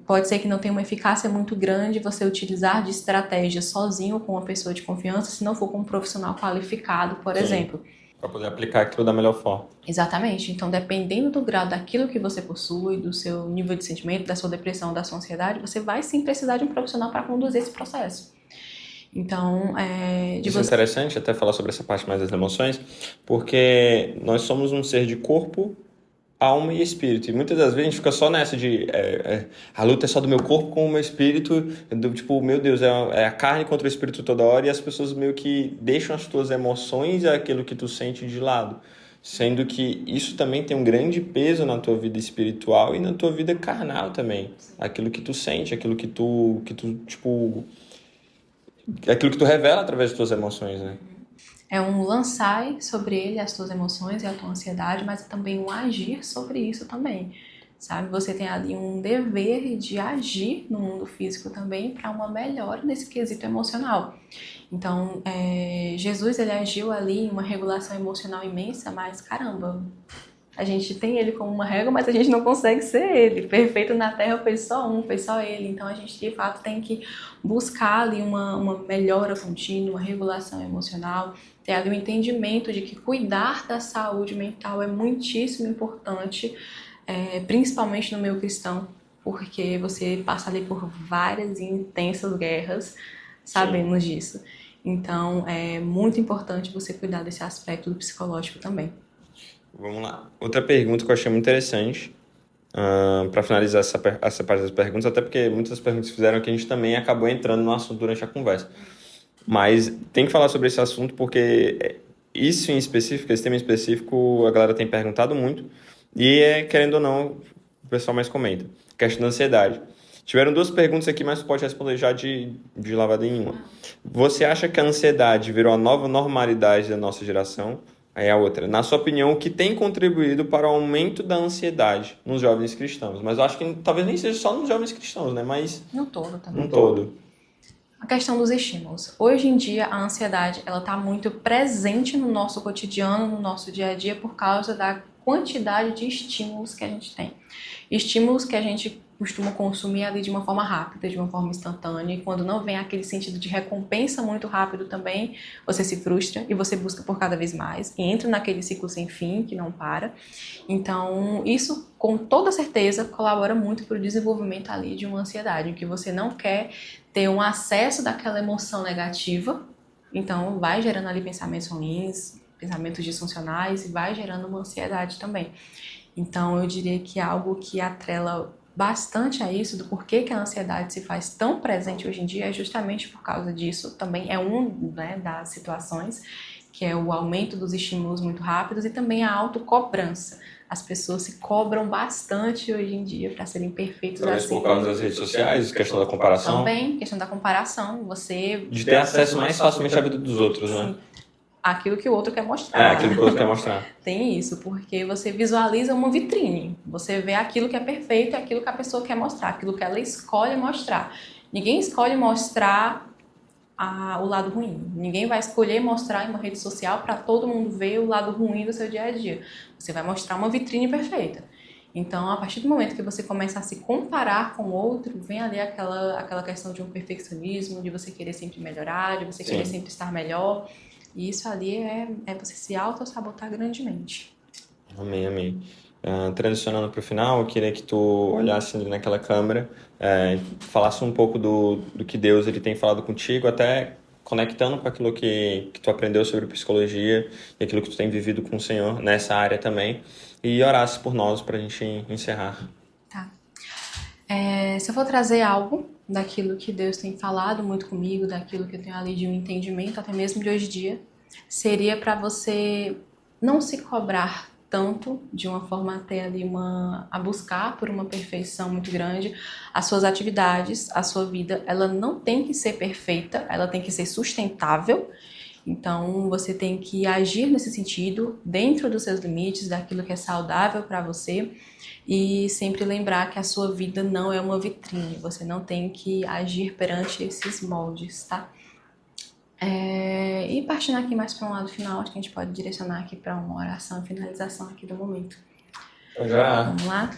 pode ser que não tenha uma eficácia muito grande você utilizar de estratégia sozinho com uma pessoa de confiança, se não for com um profissional qualificado, por exemplo. Para poder aplicar aquilo da melhor forma. Exatamente. Então, dependendo do grau daquilo que você possui, do seu nível de sentimento, da sua depressão, da sua ansiedade, você vai sim precisar de um profissional para conduzir esse processo. Então, Isso é interessante até falar sobre essa parte mais das emoções, porque nós somos um ser de corpo, alma e espírito. E muitas das vezes a gente fica só nessa de a luta é só do meu corpo com o meu espírito, tipo, meu Deus, é a carne contra o espírito toda hora, e as pessoas meio que deixam as tuas emoções e aquilo que tu sente de lado. Sendo que isso também tem um grande peso na tua vida espiritual e na tua vida carnal também. Aquilo que tu sente, aquilo que tu tipo, aquilo que tu revela através das tuas emoções, né? É um lançar sobre ele as tuas emoções e a tua ansiedade, mas é também um agir sobre isso também, sabe? Você tem ali um dever de agir no mundo físico também para uma melhora nesse quesito emocional. Então, Jesus, ele agiu ali em uma regulação emocional imensa, mas caramba, a gente tem ele como uma régua, mas a gente não consegue ser ele. Perfeito na Terra foi só ele. Então a gente de fato tem que buscar ali uma melhora contínua, uma regulação emocional, ter ali um entendimento de que cuidar da saúde mental é muitíssimo importante, principalmente no meio cristão, porque você passa ali por várias e intensas guerras, sabemos disso. Então é muito importante você cuidar desse aspecto do psicológico também. Vamos lá. Outra pergunta que eu achei muito interessante, para finalizar essa parte das perguntas, até porque muitas das perguntas que fizeram aqui a gente também acabou entrando no assunto durante a conversa. Mas tem que falar sobre esse assunto porque isso em específico, esse tema em específico, a galera tem perguntado muito e, querendo ou não, o pessoal mais comenta. Questão da ansiedade. Tiveram duas perguntas aqui, mas tu pode responder já de lavada em uma. Você acha que a ansiedade virou a nova normalidade da nossa geração? Aí a outra, na sua opinião, o que tem contribuído para o aumento da ansiedade nos jovens cristãos? Mas eu acho que talvez nem seja só nos jovens cristãos, né? Mas no todo também. No todo. A questão dos estímulos. Hoje em dia, a ansiedade ela está muito presente no nosso cotidiano, no nosso dia a dia, por causa da quantidade de estímulos que a gente tem. Estímulos que a gente costuma consumir ali de uma forma rápida, de uma forma instantânea, e quando não vem aquele sentido de recompensa muito rápido também, você se frustra e você busca por cada vez mais, e entra naquele ciclo sem fim, que não para. Então, isso, com toda certeza, colabora muito para o desenvolvimento ali de uma ansiedade, em que você não quer ter um acesso daquela emoção negativa, então vai gerando ali pensamentos ruins, pensamentos disfuncionais, e vai gerando uma ansiedade também. Então, eu diria que algo que atrela bastante a isso, do porquê que a ansiedade se faz tão presente hoje em dia, é justamente por causa disso. Também é das situações, que é o aumento dos estímulos muito rápidos e também a autocobrança. As pessoas se cobram bastante hoje em dia para serem perfeitos talvez assim. Por causa das redes sociais, questão da comparação. Também, questão da comparação, de ter acesso mais facilmente à vida dos outros, né? Sim. Aquilo que o outro quer mostrar. Aquilo que o outro quer mostrar. Tem isso, porque você visualiza uma vitrine. Você vê aquilo que é perfeito e aquilo que a pessoa quer mostrar, aquilo que ela escolhe mostrar. Ninguém escolhe mostrar o lado ruim. Ninguém vai escolher mostrar em uma rede social para todo mundo ver o lado ruim do seu dia a dia. Você vai mostrar uma vitrine perfeita. Então, a partir do momento que você começa a se comparar com o outro, vem ali aquela questão de um perfeccionismo, de você querer sempre melhorar, de você querer sempre estar melhor. E isso ali é você se auto-sabotar grandemente. Amém. Transicionando para o final, eu queria que tu olhasse ali naquela câmera, falasse um pouco do que Deus ele tem falado contigo, até conectando com aquilo que tu aprendeu sobre psicologia e aquilo que tu tem vivido com o Senhor nessa área também, e orasse por nós para a gente encerrar. Tá. Se eu for trazer algo daquilo que Deus tem falado muito comigo, daquilo que eu tenho ali de um entendimento, até mesmo de hoje em dia, seria para você não se cobrar tanto, de uma forma até ali a buscar por uma perfeição muito grande. As suas atividades, a sua vida, ela não tem que ser perfeita, ela tem que ser sustentável. Então, você tem que agir nesse sentido, dentro dos seus limites, daquilo que é saudável para você, e sempre lembrar que a sua vida não é uma vitrine, você não tem que agir perante esses moldes, tá? E partindo aqui mais para um lado final, acho que a gente pode direcionar aqui para uma oração e finalização aqui do momento. Vamos lá?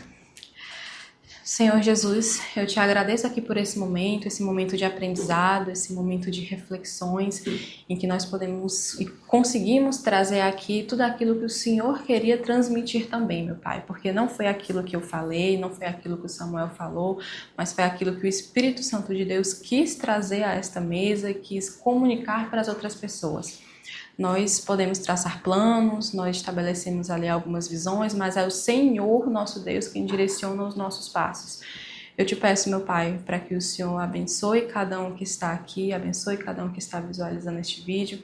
Senhor Jesus, eu te agradeço aqui por esse momento de aprendizado, esse momento de reflexões, em que nós podemos e conseguimos trazer aqui tudo aquilo que o Senhor queria transmitir também, meu Pai, porque não foi aquilo que eu falei, não foi aquilo que o Samuel falou, mas foi aquilo que o Espírito Santo de Deus quis trazer a esta mesa, quis comunicar para as outras pessoas. Nós podemos traçar planos, nós estabelecemos ali algumas visões, mas é o Senhor, nosso Deus, quem direciona os nossos passos. Eu te peço, meu Pai, para que o Senhor abençoe cada um que está aqui, abençoe cada um que está visualizando este vídeo.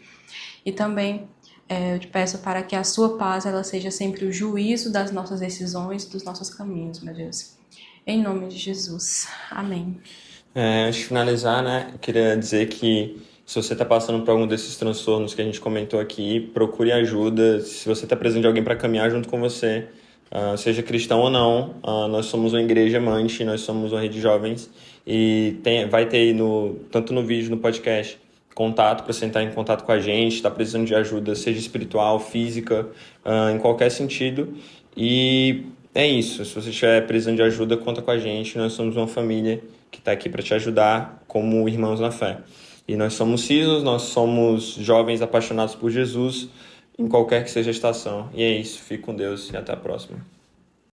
E também eu te peço para que a sua paz ela seja sempre o juízo das nossas decisões, dos nossos caminhos, meu Deus. Em nome de Jesus. Amém. Antes de finalizar, né, eu queria dizer que se você está passando por algum desses transtornos que a gente comentou aqui, procure ajuda. Se você está precisando de alguém para caminhar junto com você, seja cristão ou não, nós somos uma igreja amante, nós somos uma rede de jovens e vai ter aí, tanto no vídeo, no podcast, contato para você entrar em contato com a gente, está precisando de ajuda, seja espiritual, física, em qualquer sentido. E é isso, se você estiver precisando de ajuda, conta com a gente, nós somos uma família que está aqui para te ajudar como irmãos na fé. E nós somos Seasons, nós somos jovens apaixonados por Jesus, em qualquer que seja a estação. E é isso, fique com Deus e até a próxima.